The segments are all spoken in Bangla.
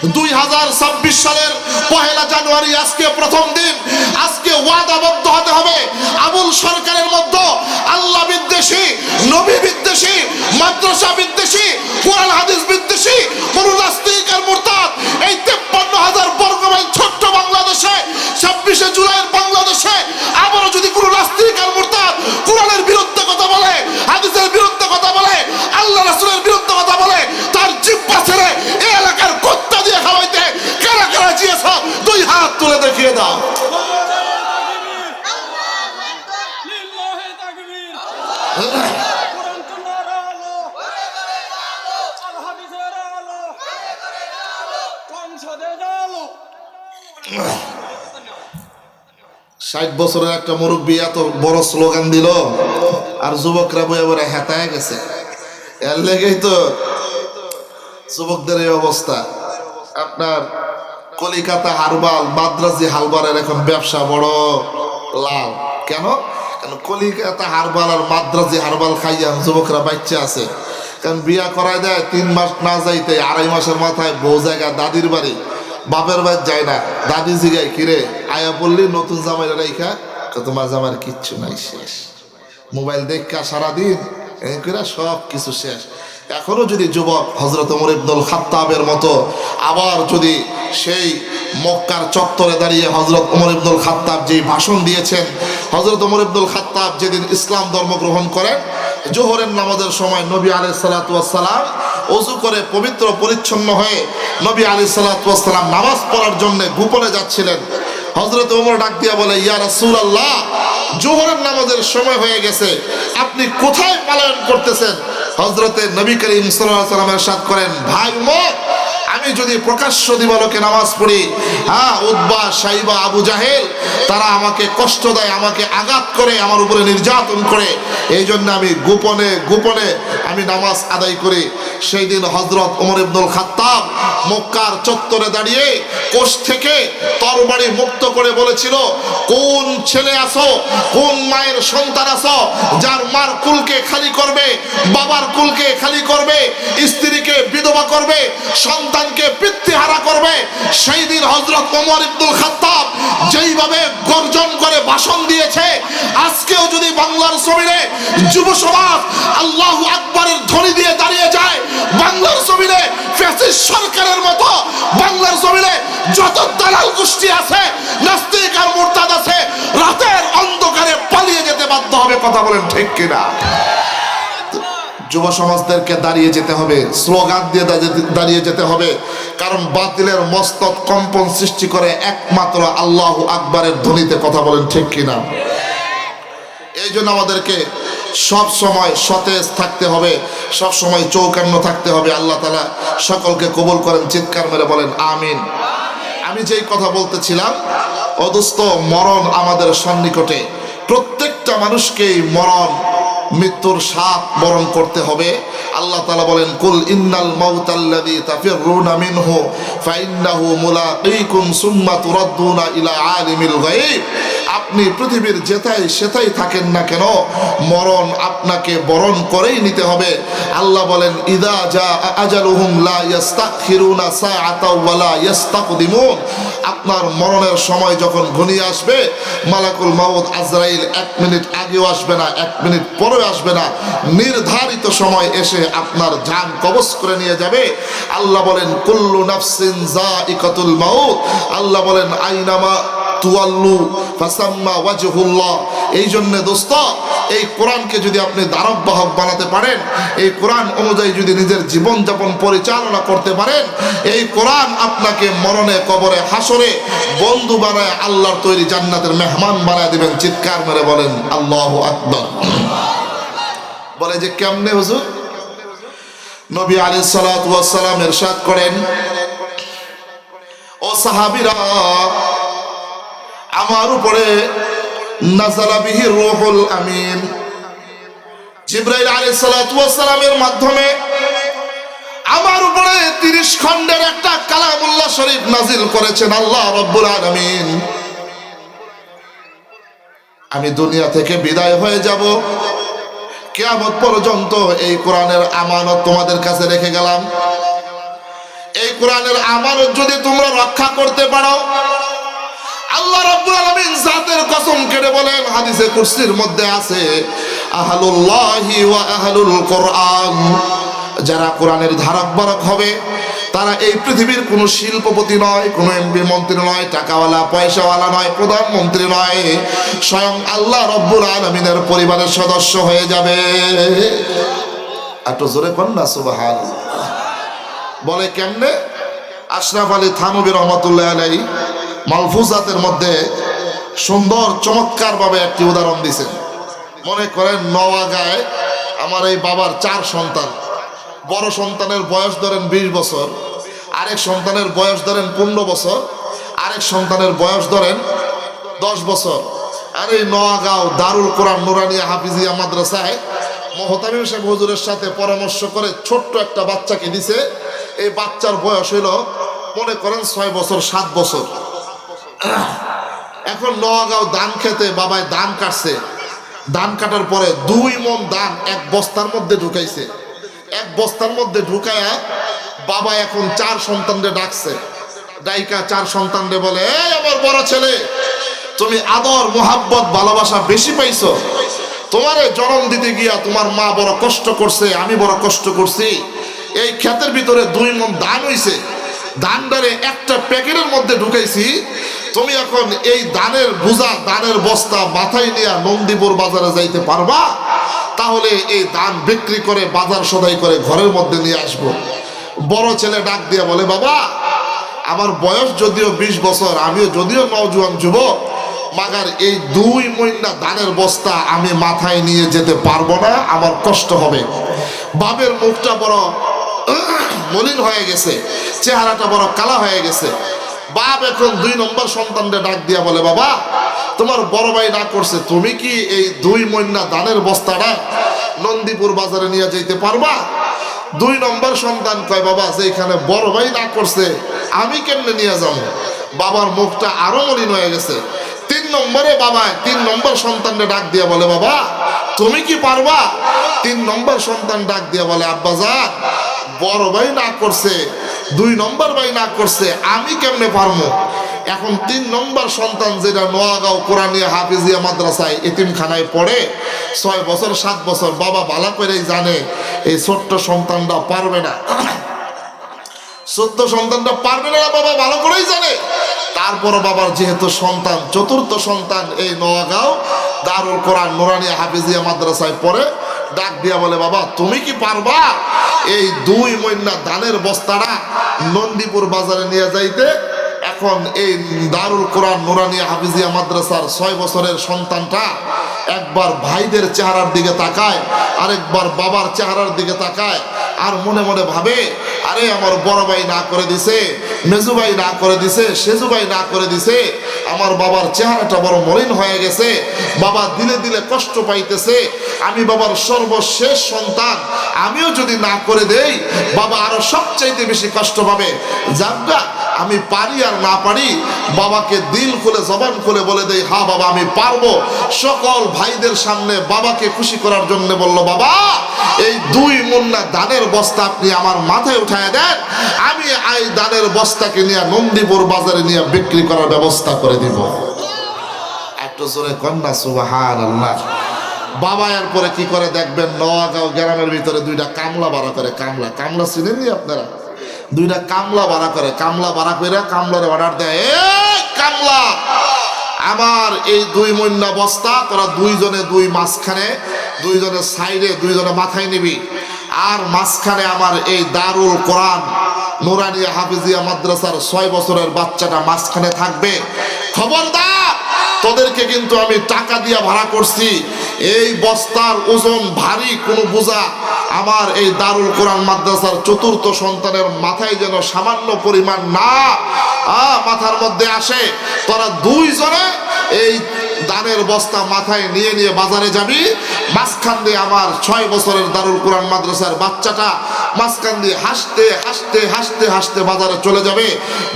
2026 সালের 1 জানুয়ারি আজকে প্রথম দিন। আজকে ওয়াদাবদ্ধ হতে হবে আবুল সরকারের মধ্যে আল্লাহ বিদ্বেষী, নবী বিদ্বেষী, মাদ্রাসা বিদ্বেষী, কোরআন হাদিস বিদ্বেষী কোন নাস্তিক আর মুরতাদ এই 53,000 বর্গমাইল ছোট্ট বাংলাদেশে 26শে জুলাইয়ের বাংলাদেশে আবারও যদি কোন নাস্তিক আর মুরতাদ কোরআনের বিরুদ্ধে কথা বলে, হাদিসের বিরুদ্ধে কথা বলে, আল্লাহ রাসূলের বিরুদ্ধে কথা বলে, তার জিহ্বা ছেড়ে এই এলাকার কুত্তা দিয়ে খাওয়াইতে কারা কারা জিয়েছ 2 হাত তুলে দেখিয়ে দাও। ষাট বছরের একটা মুরব্বী এত বড় স্লোগান দিল আর যুবকরা বয়ে বয়ে হেতায় গেছে। এর লেগেই তো যুবকদের এই অবস্থা। আপনার কলিকাতা হারবাল, মাদ্রাজি হালবারের এখন ব্যবসা বড় লাল। কেন? কারণ কলিকাতা হারবাল আর মাদ্রাজি হারবাল খাইয়া যুবকরা বাচ্চা আছে। কারণ বিয়া করায় দেয় 3 মাস না যাইতে 2.5 মাসের মাথায় বউ জায়গা দাদির বাড়ি, বাপের বাড়ি যায় না। দাদি জিগায় কিরে আয়া বললি নতুন জামাইরা রাইখা, তোমার জামার কিচ্ছু নাই, শেষ। মোবাইল দেখা সারাদিন সব কিছু শেষ। এখনো যদি যুবক হযরত ওমর ইবনুল খাত্তাবের মতো আবার যদি সেই মক্কার চত্বরে দাঁড়িয়ে হযরত ওমর ইবনুল খাত্তাব যে ভাষণ দিয়েছেন, হযরত ওমর ইবনুল খাত্তাব যেদিন ইসলাম ধর্ম গ্রহণ করেন, জোহরের নামাজের সময় নবী আলাইহিস সালাতু ওয়াস সালাম ওযু করে পবিত্র পরিচ্ছন্ন হয়ে নবী আলাইহিস সালাতু ওয়াস সালাম নামাজ পড়ার জন্য গোপনে যাচ্ছিলেন। হযরত ওমর ডাক দিয়া বলে, ইয়া রাসূলুল্লাহ, জোহরের নামাজের সময় হয়ে গেছে, আপনি কোথায় পলায়ন করতেছেন? হযরতে নবী করিম সাল্লাল্লাহু আলাইহি ওয়াসাল্লাম ইরশাদ করেন, ভাই ওমর, আমি যদি প্রকাশ্য দিবালোকে নামাজ পড়ি, উতবা, সাইবা, আবু জাহেল তারা আমাকে কষ্ট দেয়, আমাকে আঘাত করে, আমার উপরে নির্যাতন করে, এই জন্য আমি গোপনে গোপনে আমি নামাজ আদায় করি। সেই দিন হযরত ওমর ইবনুল খাত্তাব মক্কার চত্বরে দাঁড়িয়ে কোষ থেকে তরবারি মুক্ত করে বলেছিল, কোন ছেলে আছো, কোন মায়ের সন্তান আছো যার মার কুলকে খালি করবে, বাবার কুলকে খালি করবে, স্ত্রীকে বিধবা করবে, সন্তানকে পিতৃহারা করবে। সেই দিন হযরত ওমর ইবনুল খাত্তাব যেইভাবে গর্জন করে ভাষণ দিয়েছে, আজকেও যদি বাংলার জমিনে যুব সমাজ আল্লাহু আকবারের ধ্বনি দিয়ে দাঁড়িয়ে যায়, বাংলার জমিনে ফ্যাসিস্ট সরকারের মতো বাংলার জমিনে যত দালাল গোষ্ঠী আছে, নাস্তিক আর মুরতাদ আছে, রাতের অন্ধকারে পালিয়ে যেতে বাধ্য হবে। কথা বলেন ঠিক কিনা? যুব সমাজদেরকে দাঁড়িয়ে যেতে হবে, স্লোগান দিয়ে দাঁড়িয়ে যেতে হবে। কারণ বাতিলের মস্তক কম্পন সৃষ্টি করে একমাত্র আল্লাহু আকবারের ধ্বনিতে। কথা বলেন ঠিক কিনা? এই জন্য আমাদেরকে সব সময় সতেজ থাকতে হবে, সব সময় চৌকান্ন থাকতে হবে। আল্লাহ তাআলা সকলকে কবুল করেন। চিৎকার মেরে বলেন আমিন। আমি যেই কথা বলতেছিলাম, অদুস্ত মরণ আমাদের সন্নিকটে। প্রত্যেকটা মানুষকেই মরণ, মৃত্যুর স্বাদ বরণ করতে হবে। আল্লাহ তাআলা বলেন, কুল ইন্নাল মাউতাল্লাযী তাফিররুনা মিনহু ফাইন্নাহু মুলাকীকুম সুম্মা তুরাদ্দুনা ইলা আলিমিল গায়ব। আপনি পৃথিবীর যেথায় সেথায় থাকেন না কেন, মরণ আপনাকে বরণ করেই নিতে হবে। আল্লাহ বলেন, ইযা জাআ আজালুহুম লা ইস্তাখিরুনা সাআতাও ওয়া লা ইস্তাকদিমুন। আপনার মরণের সময় যখন ঘনিয়ে আসবে, মালাকুল মাউত আজরাইল 1 মিনিট আগেও আসবে না, 1 মিনিট পরেও আসবে না, নির্ধারিত সময় এসে আপনার জান কবজ করে নিয়ে যাবে। আল্লাহ বলেন, কুল্লু নাফসিন যায়িকাতুল মাউত। আল্লাহ বলেন, আইনামা তুয়াল্লু ফাসাম্মা ওয়াজহুল্লাহ। এই জন্য দোস্ত, এই কোরআনকে যদি আপনি ধারাবাহক বানাতে পারেন, এই কোরআন অনুযায়ী যদি নিজের জীবনযাপন পরিচালনা করতে পারেন, এই কোরআন আপনাকে মরণে, কবরে, হাসরে বন্ধু বানায় আল্লাহর তৈরি জান্নাতের মেহমান বানায় দিবেন। চিৎকার মেরে বলেন আল্লাহু আকবার। বলে যে কেমনে হুজুর? নবী আলাইহিস সালাতু ওয়াস সালাম ইরশাদ করেন, ও সাহাবীরা, আমার উপরে নাযালা বিহি রূহুল আমিন, জিবরাইল আলাইহিস সালাতু ওয়াস সালামের মাধ্যমে আমার উপরে 30 খণ্ডের একটা কালামুল্লাহ শরীফ নাজিল করেছেন আল্লাহ রাব্বুল আলামিন। আমি দুনিয়া থেকে বিদায় হয়ে যাব, কিয়ামত পর্যন্ত এই কোরআনের আমানত তোমাদের কাছে রেখে গেলাম। এই কোরআনের আমানত যদি তোমরা রক্ষা করতে পারো, আল্লাহ রাব্বুল আলামিন জাতের কসম কেটে বলেন, হাদিসে কুরসির মধ্যে আছে, আহলুল্লাহি ওয়া আহলুল কোরআন, যারা কোরআনের ধারক বারক হবে তারা এই পৃথিবীর কোনো শিল্পপতি নয়, কোনো এমপি মন্ত্রী নয়, টাকাওয়ালা পয়সাওয়ালা নয়, প্রধানমন্ত্রী নয়, স্বয়ং আল্লাহ রাব্বুল আলামিনের পরিবারের সদস্য হয়ে যাবে। এত জোরে কোন না সুবহানাল্লাহ। বলে কেমনে? আশরাফ আলী থানভী রহমাতুল্লাহ আলাইহি মালফুজাতের মধ্যে সুন্দর চমৎকার ভাবে একটি উদাহরণ দিয়েছেন। মনে করেন নওয়াগায় আমার এই বাবার 4 সন্তান, বড় সন্তানের বয়স ধরেন 20 বছর, আরেক সন্তানের বয়স ধরেন 15 বছর, আরেক সন্তানের বয়স ধরেন 10 বছর। আর এই নওয়াগাঁও দারুল কোরআন নুরানিয়া হাফিজিয়া মাদ্রাসায় মোহতামিম সাহেব হুজুরের সাথে পরামর্শ করে ছোট্ট একটা বাচ্চাকে দিছে। এই বাচ্চার বয়স হইল মনে করেন 6 বছর 7 বছর। এখন নওয়াগাঁও ধান খেতে বাবায় ধান কাটছে, ধান কাটার পরে 2 মণ ধান এক বস্তার মধ্যে ঢুকাইছে। এক বস্তার মধ্যে ঢুকায়া বাবা এখন 4 সন্তানরে ডাকছে, ডাইকা 4 সন্তানরে বলে, এই আমার বড় ছেলে, তুমি আদর মোহাব্বত ভালোবাসা বেশি পাইছো, তোমারে জন্ম দিতে গিয়া তোমার মা বড় কষ্ট করছে, আমি বড় কষ্ট করছি, এই ক্ষেতের ভিতরে 2 মণ ধান হইছে, ধানটারে একটা প্যাকেটের মধ্যে ঢুকাইছি, তুমি এখন এই ধানের বোঝা ধানের বস্তা মাথায় নিয়ে নন্দীপুর বাজারে যাইতে পারবা? তাহলে এই ধান বিক্রি করে বাজার সদাই করে ঘরের মধ্যে নিয়ে আসবো। বড় ছেলে ডাক দিয়ে বলে, বাবা আমার বয়স যদিও 20 বছর, আমিও যদিও নওজোয়ান যুবক, মাগার এই 2 মইনা ধানের বস্তা আমি মাথায় নিয়ে যেতে পারবো না, আমার কষ্ট হবে। বাবের মুখটা বড় মলিন হয়ে গেছে, চেহারাটা বড় কালা হয়ে গেছে। বাপ এখন 2 নম্বর সন্তানকে ডাক দিয়া বলে, বাবা তোমার বড় ভাই না করছে, তুমি কি এই 2 মইনা ধানের বস্তাটা নন্দীপুর বাজারে নিয়ে যেতে পারবা? 2 নম্বর সন্তান কয়, বাবা যেখানে বড় ভাই না করছে আমি কেমনে নিয়ে যাবো? বাবার মুখটা আরো মলিন হয়ে গেছে। 3 নম্বরে বাবা 3 নম্বর সন্তানকে ডাক দিয়া বলে, বাবা তুমি কি পারবা? 3 নম্বর সন্তান ডাক দিয়া বলে, আব্বাজান বড় ভাই না করছে, 2 নম্বর ভাই না করছে, আমি কেমনে পারবো? এখন 3 নম্বর সন্তান যেটা নোয়াগাঁও কোরআনিয়া হাফিজিয়া মাদ্রাসায় এতিমখানায় পড়ে 6 বছর 7 বছর, বাবা ভালো করেই জানে এই ছোট্ট সন্তানটা পারবে না, ছোট্ট সন্তানটা পারবে না, বাবা ভালো করেই জানে। তারপর বাবার যেহেতু সন্তান, 4র্থ সন্তান এই নোয়াগাঁও দারুল কোরআন নুরানিয়া হাফিজিয়া মাদ্রাসায় পড়ে, ডাক দিয়া বলে, বাবা তুমি কি পারবা এই 2 মইনা ধানের বস্তাটা নন্দীপুর বাজারে নিয়ে যাইতে? এখন এই দারুল কোরআন নুরানিয়া হাফিজিয়া মাদ্রাসার 6 বছরের সন্তানটা একবার ভাইদের চেহারার দিকে তাকায়, আরেকবার বাবার চেহারার দিকে তাকায়, আর মনে মনে ভাবে, আরে আমার বড় ভাই না করে দিছে, মেজু ভাই না করে দিছে, সেজু ভাই না করে দিছে, আমার বাবার চেহারাটা বড় মলিন হয়ে গেছে, বাবা দিলে দিলে কষ্ট পাইতেছে, আমি বাবার সর্বশেষ সন্তান, আমিও যদি না করে দেই বাবা আরো সবচাইতে বেশি কষ্ট পাবে। যাবগা আমি পারি আর না পারি, বাবাকে দিল খুলে জবান খুলে বলে দেই, হ্যাঁ বাবা আমি পারবো। সকল ভাইদের সামনে বাবাকে খুশি করার জন্য বলল, বাবা এই 2 মুন্না ধানের বস্তা আপনি আমার মাথায় উঠায় দেন, আমি এই ধানের বস্তাকে নিয়ে নন্দীপুর বাজারে নিয়ে বিক্রি করার ব্যবস্থা করে দিব। একটু জোরে কন্যা সুবহানাল্লাহ। বাবা এরপরে কি করে দেখবেন, নোয়াগাঁও গ্রামের ভিতরে 2টা কামলা ভাড়া করে, কামলা কামলা চিনেন নি আপনারা? 2টা কামলা ভাড়া করে, কামলা ভাড়া করে কামলারে অর্ডার দেয়, এই কামলা আমার এই 2 মইনা বস্তা তোরা 2 জনে 2 মাঝখানে, 2 জনে সাইডে, 2 জনে মাথায় নিবি, আর মাঝখানে আমার এই দারুল কোরআন নুরানিয়া হাফিজিয়া মাদ্রাসার 6 বছরের বাচ্চাটা মাঝখানে থাকবে। খবরদার, তোদেরকে কিন্তু আমি টাকা দিয়া ভাড়া করছি, এই বস্তার ওজন ভারী কোনো বোঝা আমার এই দারুল কোরআন মাদ্রাসার 4র্থ সন্তানের মাথায় যেন সামান্য পরিমাণ না মাথার মধ্যে আসে। তোরা 2 জনে এই ধানের বস্তা মাথায় নিয়ে নিয়ে বাজারে যাবি, মাঝখান দিয়ে আমার 6 বছরের দারুল কোরআন মাদ্রাসার বাচ্চাটা মাঝখান দিয়ে হাসতে হাসতে হাসতে হাসতে বাজারে চলে যাবে।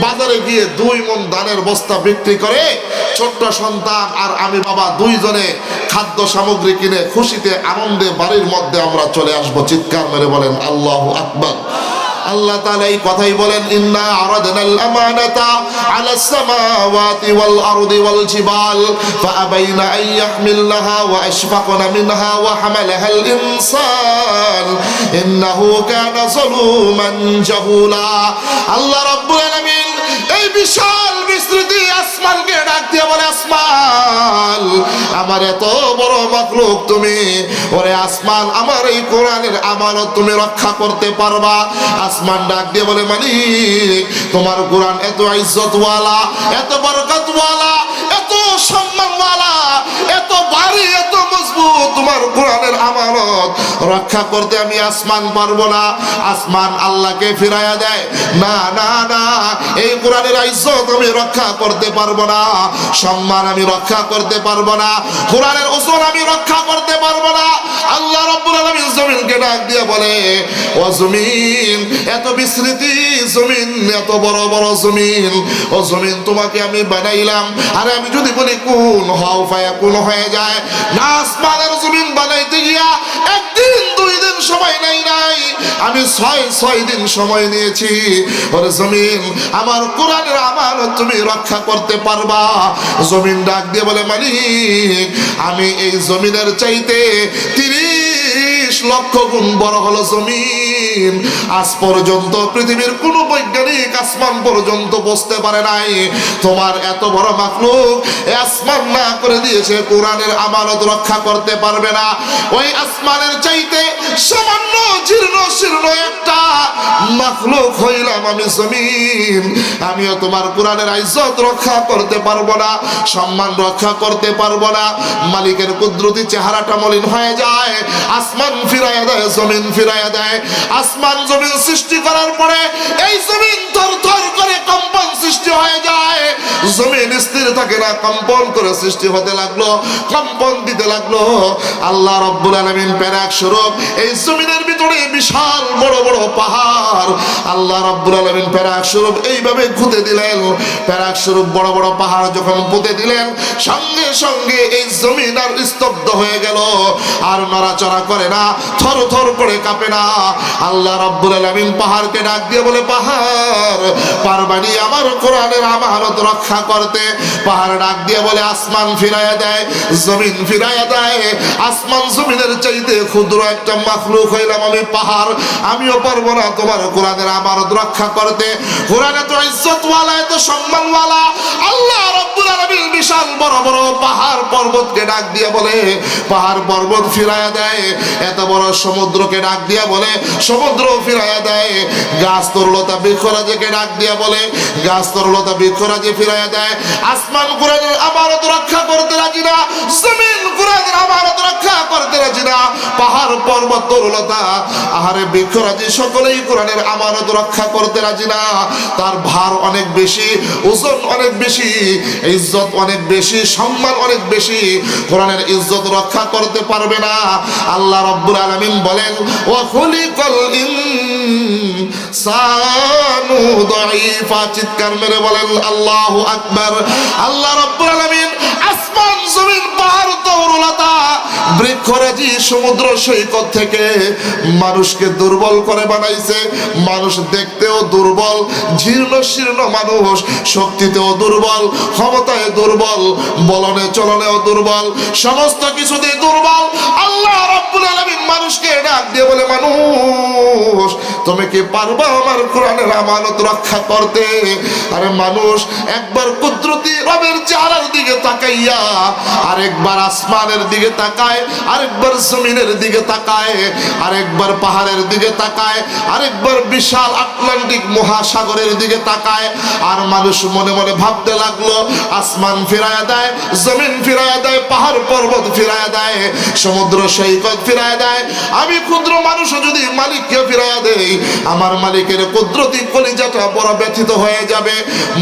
বাজারে গিয়ে 2 মণ ধানের বস্তা বিক্রি করে ছোট্ট সন্তান আর আমি বাবা 2 জনে খাদ্য সামগ্রী কিনে খুশিতে আনন্দে বাড়ির মধ্যে আমরা চলে আসবো। চিৎকার মেরে বলেন আল্লাহু আকবার। আল্লাহ তাআলা এই কথাই বলেন, ইন্না আরাদনাল আমানাতা আলাস সামাওয়াতি ওয়াল আরদি ওয়াল জিবাল ফাআবাইনা আন ইয়াহমিলনাহা ওয়া আশফাকনা মিনহা ওয়া হামালাহাল ইনসান ইন্নাহু কানা যালুমান জাহুলা। আল্লাহ রাব্বুল আলামিন এই বিশাল বিস্তৃতি আসমানকে ডাক দিয়ে বলে, আসমান আমার এত বড় মাখলুক তুমি, ওরে আসমান আমার এই কোরআনের আমানত তুমি রক্ষা করতে পারবা? আসমান ডাক দিয়ে বলে, মালিক তোমার কোরআন এত ইজ্জতওয়ালা, এত বরকতওয়ালা, এত সম্মানওয়ালা, এত ভারী, এত মজবুত, তোমার কোরআনের আমানত রক্ষা করতে আমি আসমান পারবো না। আসমান আল্লাহকে ফিরাইয়া দেয়, না না না, এই কোরআনের ইজ্জত আমি রক্ষা করতে পারবো না, সম্মান আমি রক্ষা করতে পারবো না, কোরআনের ওজন আমি রক্ষা করতে পারবো না। আল্লাহ রাব্বুল আলামিন জমিনকে ডাক দিয়ে বলে, ও জমিন এত বিস্তৃতি জমিন, এত বড় বড় জমিন, ও জমিন তোমাকে আমি বানাইলাম, আরে আমি যদি বলি কোন হও ফায়াকুন হয়ে যায় না। আসমানের জমিন বানাইতে গিয়া একদিন দুই দিন সময় নাই, আমি ছয় দিন সময় নিয়েছি। ওরে জমিন আমার কোরআনের আমানত তুমি রক্ষা করতে পারবা? জমিন ডাক দিয়ে বলে, মালিক আমি এই জমিনের চাইতে 30 লক্ষ গুণ বড় হলো জমিন। আজ পর্যন্ত পৃথিবীর কোন বৈজ্ঞানিক আসমান পর্যন্ত বুঝতে পারে নাই তোমার এত বড় মাখলুক আসমান না করে দিয়েছে কোরআনের আমানত রক্ষা করতে পারবে না। ওই আসমানের চাইতে সামান্য জীর্ণ শীর্ণ একটা মাখলুক হইলাম আমি জমিন, আমিও তোমার কোরআনের ইজ্জত রক্ষা করতে পারবো না, সম্মান রক্ষা করতে পারবো না। মালিকের কুদরতি চেহারাটা মলিন হয়ে যায়, আসমান ফিরাইয়া দেয়, জমিন ফিরাইয়া দেয়। আসমান জমিন সৃষ্টি করার পরে এই জমিন থর থর করে কম্পন সৃষ্টি হয়ে যায়, জমিন স্থির থাকে না, কম্পন করে সৃষ্টি হতে লাগলো, কম্পন দিতে লাগলো। আল্লাহ রাব্বুল আলামিন পেরাক স্বরূপ এই জমিনের ভিতরে বিশাল বড় বড় পাহাড় আল্লাহ রাব্বুল আলামিন পেরাক স্বরূপ এইভাবে খুঁতে দিলেন। পেরাক স্বরূপ বড় বড় পাহাড় যখন পুঁতে দিলেন, সঙ্গে সঙ্গে এই জমিন আর স্তব্ধ হয়ে গেল, আর নড়াচড়া করে না, থর থর করে কাঁপে না। আল্লাহ রাব্বুল আলামিন পাহাড়কে ডাক দিয়ে বলে, পাহাড় পারবানি আমার কোরআনের আমানত রক্ষা করতে? পাহাড় ডাক দিয়ে বলে, আসমান ফিরাইয়া দেয়, জমিন ফিরাইয়া দেয়। আসমান জমিনের চাইতে ক্ষুদ্র একটা মাখলুক হইলাম আমি পাহাড়, আমিও পারবো না তোমার কোরআনের আমানত রক্ষা করতে। কোরআন এত ইজ্জতওয়ালা, এত সম্মানওয়ালা। আল্লাহ রাব্বুল আলামিন বিশাল বড় বড় পাহাড় পর্বতকে ডাক দিয়ে বলে, পাহাড় পর্বত ফিরাইয়া দেয়। এত বড় সমুদ্রকে ডাক দিয়া বলে, সমুদ্র ফিরাইয়া দেয়। গাছ তরলতা বৃক্ষরাজিকে ডাক দিয়া বলে, গাছ তরলতা বৃক্ষরাজি ফিরাইয়া দেয়। আসমান কোরআনের আমানত রক্ষা করতে রাজি না, জমিন কোরআনের আমানত রক্ষা করতে রাজি না। পাহাড় পর্বত তরলতা আহারে বৃক্ষরাজি সকলেই কোরআনের আমানত রক্ষা করতে রাজি না। তার ভার অনেক বেশি, ওজন অনেক বেশি, ইজ্জত অনেক বেশি, সম্মান অনেক বেশি, কোরআনের ইজ্জত রক্ষা করতে পারবে না। আল্লাহ রাব্বুল আলামিন বলেন, ওয়া খুলিকাল ইনসানু দাঈফা। চিৎকার মেরে বলেন আল্লাহু আকবার। আল্লাহ রাব্বুল আলামিন আসমান জমিন পাহাড় তরলতা বৃক্ষরাজি সমুদ্র সৈকত থেকে মানুষকে দুর্বল করে বানাইছে। মানুষ দেখতেও দুর্বল, জীর্ণ শীর্ণ মানুষ, শক্তিতেও দুর্বল, ক্ষমতায় দুর্বল, বলনে চলনেও দুর্বল, সমস্ত কিছুতেই দুর্বল। আল্লাহ রাব্বুল আলামিন মানুষকে ডাক দিয়ে বলে, মানুষ তুমি কি পারবা আমার কোরআনের আমানত রক্ষা করতে? আরে মানুষ একবার কুদরতি রবের চেহারার দিকে তাকাইয়া আরেকবার আসমানের দিকে তাকায়, আরেকবার জমিনের দিকে তাকায়, আরেকবার পাহাড়ের দিকে তাকায়, আরেকবার বিশাল আটলান্টিক মহাসাগরের দিকে তাকায়। আর মানুষ মনে মনে ভাবতে লাগলো, আসমান ফিরায়া দেয়, জমিন ফিরায়া দেয়, পাহাড় পর্বত ফিরায়া দেয়, সমুদ্র সৈকত ফিরায়া দেয়, আমি ক্ষুদ্র মানুষ যদি মালিককে ফিরায়া দেই, আমার মালিকের কুদরতি কলিজাটা বড় ব্যথিত হয়ে যাবে।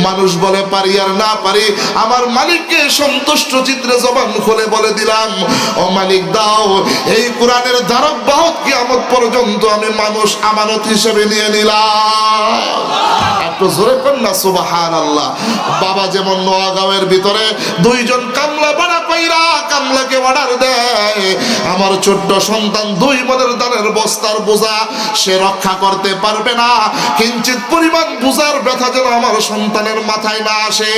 মানুষ বলে, পারি আর না পারি, আমার মালিককে সন্তুষ্ট চিত্রে জবান খুলে বলে দিলাম, ও মালিক দাও, এই কোরআনের ধারক বাহক কিয়ামত পর্যন্ত আমি মানুষ আমানত হিসেবে নিয়ে নিলাম। একটু জোরে কন্যা সুবহানাল্লাহ। বাবা যেমন নোয়াগাঁওয়ের ভিতরে দুইজন কামলা ভাড়া পাইরা কামলাকে অর্ডার দেয়, আমার ছোট্ট সন্তান 2 মনের ধানের বস্তার বোঝা সে রক্ষা করতে পারবে না, কিঞ্চিত পরিমাণ বোঝার ব্যথা যেন আমার সন্তানের মাথায় না আসে।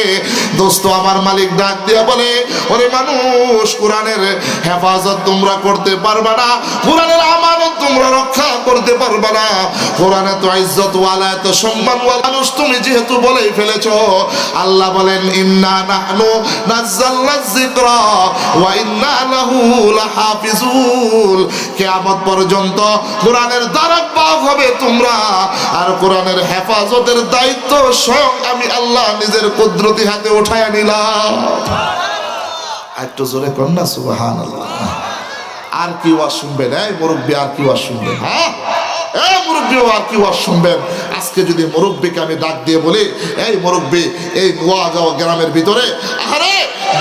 দোস্ত আমার মালিক ডাক দিয়া বলে, ওরে মানুষ, কোরআনের হেফাজত তোমরা করতে পারবে না, কোরআনের আমানত তোমরা রক্ষা করতে পারবে না, কোরআনে তো ইজ্জত ওয়ালা তো সম্মান ওয়ালা মানুষ তুমি যেহেতু বলেই ফেলেছো, আল্লাহ বলেন ইন্না নাহনু নাযালনা যিকরা ওয়া ইন্না লাহু লাহাফিজুন। কিয়ামত পর্যন্ত কোরআনের ধারক হবে তোমরা, আর কোরআনের হেফাজতের দায়িত্ব স্বয়ং আমি আল্লাহ নিজের কুদরতি হাতে উঠায়া নিলাম। একটু জোরে কন্যা সুবহানাল্লাহ। আর কি ওয়াজ শুনবেন? এই মুরব্বী, আর কি ওয়াজ শুনবেন? হ্যাঁ মুরব্বী, আর কি ওয়াজ শুনবেন? আজকে যদি মুরব্বীকে আমি ডাক দিয়ে বলি, এই মুরব্বী, এই নোয়াগাঁও গ্রামের ভিতরে আরে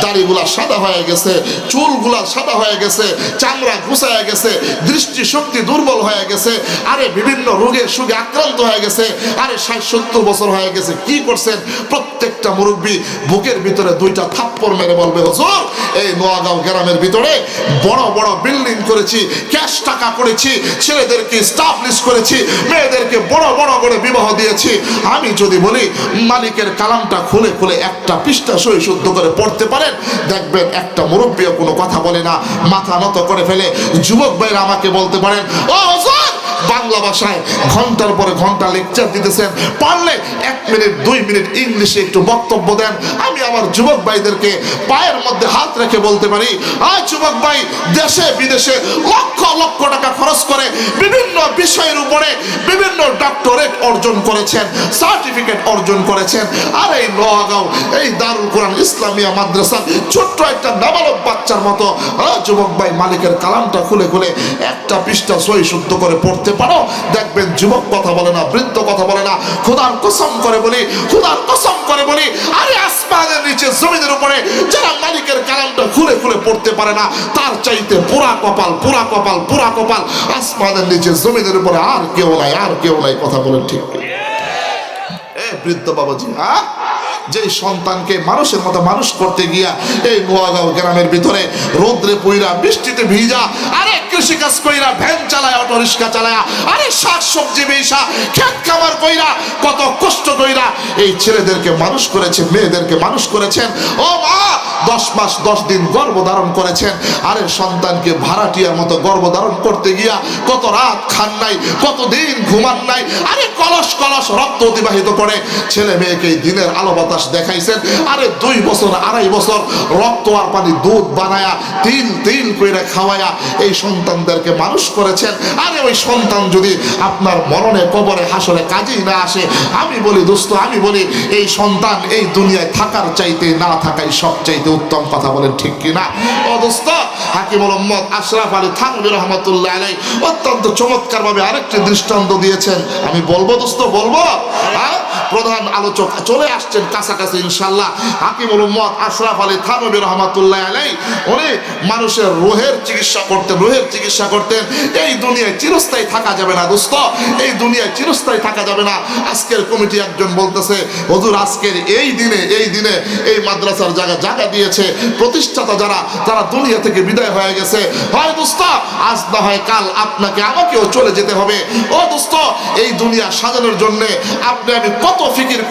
দাড়িগুলা সাদা হয়ে গেছে, চুলগুলা সাদা হয়ে গেছে, চামড়া গুছায় গেছে, দৃষ্টি শক্তি দুর্বল হয়ে গেছে, আরে বিভিন্ন রোগে সুগে আক্রান্ত হয়ে গেছে, আরে 60-70 বছর হয়ে গেছে, কি করছেন? প্রত্যেকটা মুরব্বী বুকের ভিতরে 2টা থাপ্পড় মেরে বলবে, হুজুর এই নোয়াগাঁও গ্রামের ভিতরে বড় বড় বিল্ডিং করেছি, ক্যাশ টাকা করেছি, ছেলেদেরকে স্টাবলিশ করেছি, মেয়েদেরকে বড় বড় করে বিবাহ দিয়েছি। আমি যদি বলি মালিকের কালামটা খুলে খুলে একটা পৃষ্ঠা সই শুদ্ধ করে পড়তে পারেন, দেখবেন একটা মুরব্বীও কোনো কথা বলে না, মাথা নত করে ফেলে। যুবক ভাইরা আমাকে বলতে পারেন, ও হুজুর বাংলা ভাষায় ঘন্টার পরে ঘন্টা লেকচার দিতেছেন, পারলে 1 মিনিট 2 মিনিট ইংলিশে একটু বক্তব্য দেন। আমি আমার যুবক ভাইদেরকে পায়ের মধ্যে হাত রেখে বলতে পারি, যুবক ভাই দেশে বিদেশে লক্ষ লক্ষ টাকা খরচ করে বিভিন্ন বিষয়ের উপরে বিভিন্ন ডক্টরেট অর্জন করেছেন, সার্টিফিকেট অর্জন করেছেন, আর এই নোয়াগাঁও এই দারুল কোরআন ইসলামিয়া মাদ্রাসা ছোট্ট একটা নাবালক বাচ্চার মতো যুবক ভাই মালিকের কালামটা খুলে খুলে একটা পৃষ্ঠা সই শুদ্ধ করে পড়তে পারো, দেখবেন যুবক কথা বলে না, বৃদ্ধ কথা বলে না। খোদার কসম করে বলি, খোদার কসম করে বলি, আরে আসমানের নিচে জমিনের উপরে যারা মালিকের কালামটা খুলে খুলে পড়তে পারে না, তার চাইতে পুরা কপাল, পুরা কপাল, পুরা কপাল আসমানের নিচে জমিনের উপরে আর কেউ নাই, আর কেউ নাই। কথা বলেন ঠিক? বৃদ্ধ বাবাজি, যে সন্তানকে মানুষের মতো মানুষ করতে গিয়া এই নোয়াগাঁও গ্রামের ভিতরে রোদ্রে পইরা বৃষ্টিতে ভিজা, আরে কৃষিকাজ কইরা, ভ্যান চালায়, অটো রিক্সা চালায়, আরে শাক সবজি বেচা, খেত খামার কইরা, কত কষ্ট কইরা এই ছেলেদেরকে মানুষ করেছে, মেয়েদেরকে মানুষ করেছেন। ও মা 10 মাস 10 দিন গর্ভধারণ করেছেন, আরে সন্তানকে ভাড়াটিয়ার মতো গর্ভধারণ করতে গিয়া কত রাত খান নাই, কত দিন ঘুমান নাই, আরে কলস কলস রক্ত অতিবাহিত করে ছেলে মেয়েকে দিনের আলো বাতাস দেখাইছেন, আরে 2 বছর 2.5 বছর রক্ত আর পানি দুধ বানায়া তিল তিল কইরা খাওয়ায়া এই সন্তানদেরকে মানুষ করেছেন। আরে ওই সন্তান যদি আপনার মরণে কবরে হাসরে কাজেই না আসে, আমি বলি দোস্ত, আমি বলি এই সন্তান এই দুনিয়ায় থাকার চাইতে না থাকাই সবচাইতে উত্তম। কথা বলেন ঠিক কিনা? ও দোস্ত, হাকিম মোহাম্মদ আশরাফ আলী থানভী রহমাতুল্লাহ আলাইহি অত্যন্ত চমৎকার ভাবে আরেকটি দৃষ্টান্ত দিয়েছেন। আমি বলবো দোস্ত, বলবো। প্রধান আলোচক চলে আসছেন কাছাকাছি ইনশাআল্লাহ। হাকিম মোহাম্মদ আশরাফ আলী থানভী রহমাতুল্লাহ আলাইহি উনি মানুষের রোহের চিকিৎসা করতেন। এই দুনিয়ায় চিরস্থায়ী থাকা যাবে না দোস্ত, এই দুনিয়ায় চিরস্থায়ী থাকা যাবে না। আজকের কমিটি একজন বলতেছে, হুজুর আজকের এই দিনে এই মাদ্রাসার জায়গা দিয়েছে প্রতিষ্ঠাতা যারা, তারা দুনিয়া থেকে বিদায় হয়ে গেছে। হয় দোস্ত আজ না হয় কাল আপনাকে আমাকেও চলে যেতে হবে। ও দোস্ত, এই দুনিয়া সাজানোর জন্য আপনি আমি কত ফিকির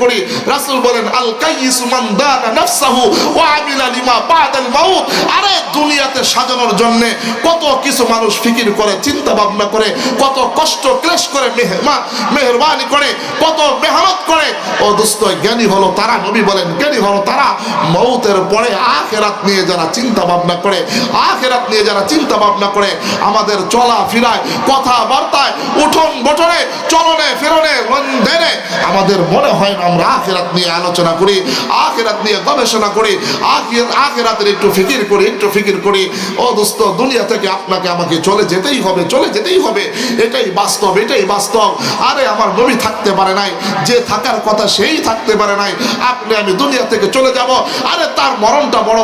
করি। রাসূল বলেন, আল কাইয়িসু মান দানা নাফসাহু ওয়া আমিলা লিমা বাদাল মাউত। আরে দুনিয়াতে সাজানোর জন্য কত কিছু মানুষ ফিকির করে, চিন্তা ভাবনা করে, কত কষ্ট ক্লেশ করে, মেহরবানি করে, কত মেহনত করে। ও দোস্ত, জ্ঞানী হলো তারা, নবী বলেন জ্ঞানী হলো তারা মউতের পরে আখিরাত নিয়ে যারা চিন্তা ভাবনা করে, আখিরাত নিয়ে যারা চিন্তা ভাবনা করে। আমাদের চলা ফিরায়, কথাবার্তায়, উঠন বটনে, চলনে ফিরনে, লেনদেনে আমাদের মনে হয় না আমরা আখিরাত নিয়ে আলোচনা করি, আখিরাত নিয়ে গবেষণা করি, আখিরাতের একটু ফিকির করি। ও দোস্ত, দুনিয়া থেকে আপনাকে আমাকে চলে যেতেই হবে, এটাই বাস্তব। আরে আমার নবী থাকতে পারে নাই, যে থাকার কথা সেই থাকতে পারে নাই, আপনি আমি দুনিয়া থেকে চলে যাব। আরে তার মরণটা বড়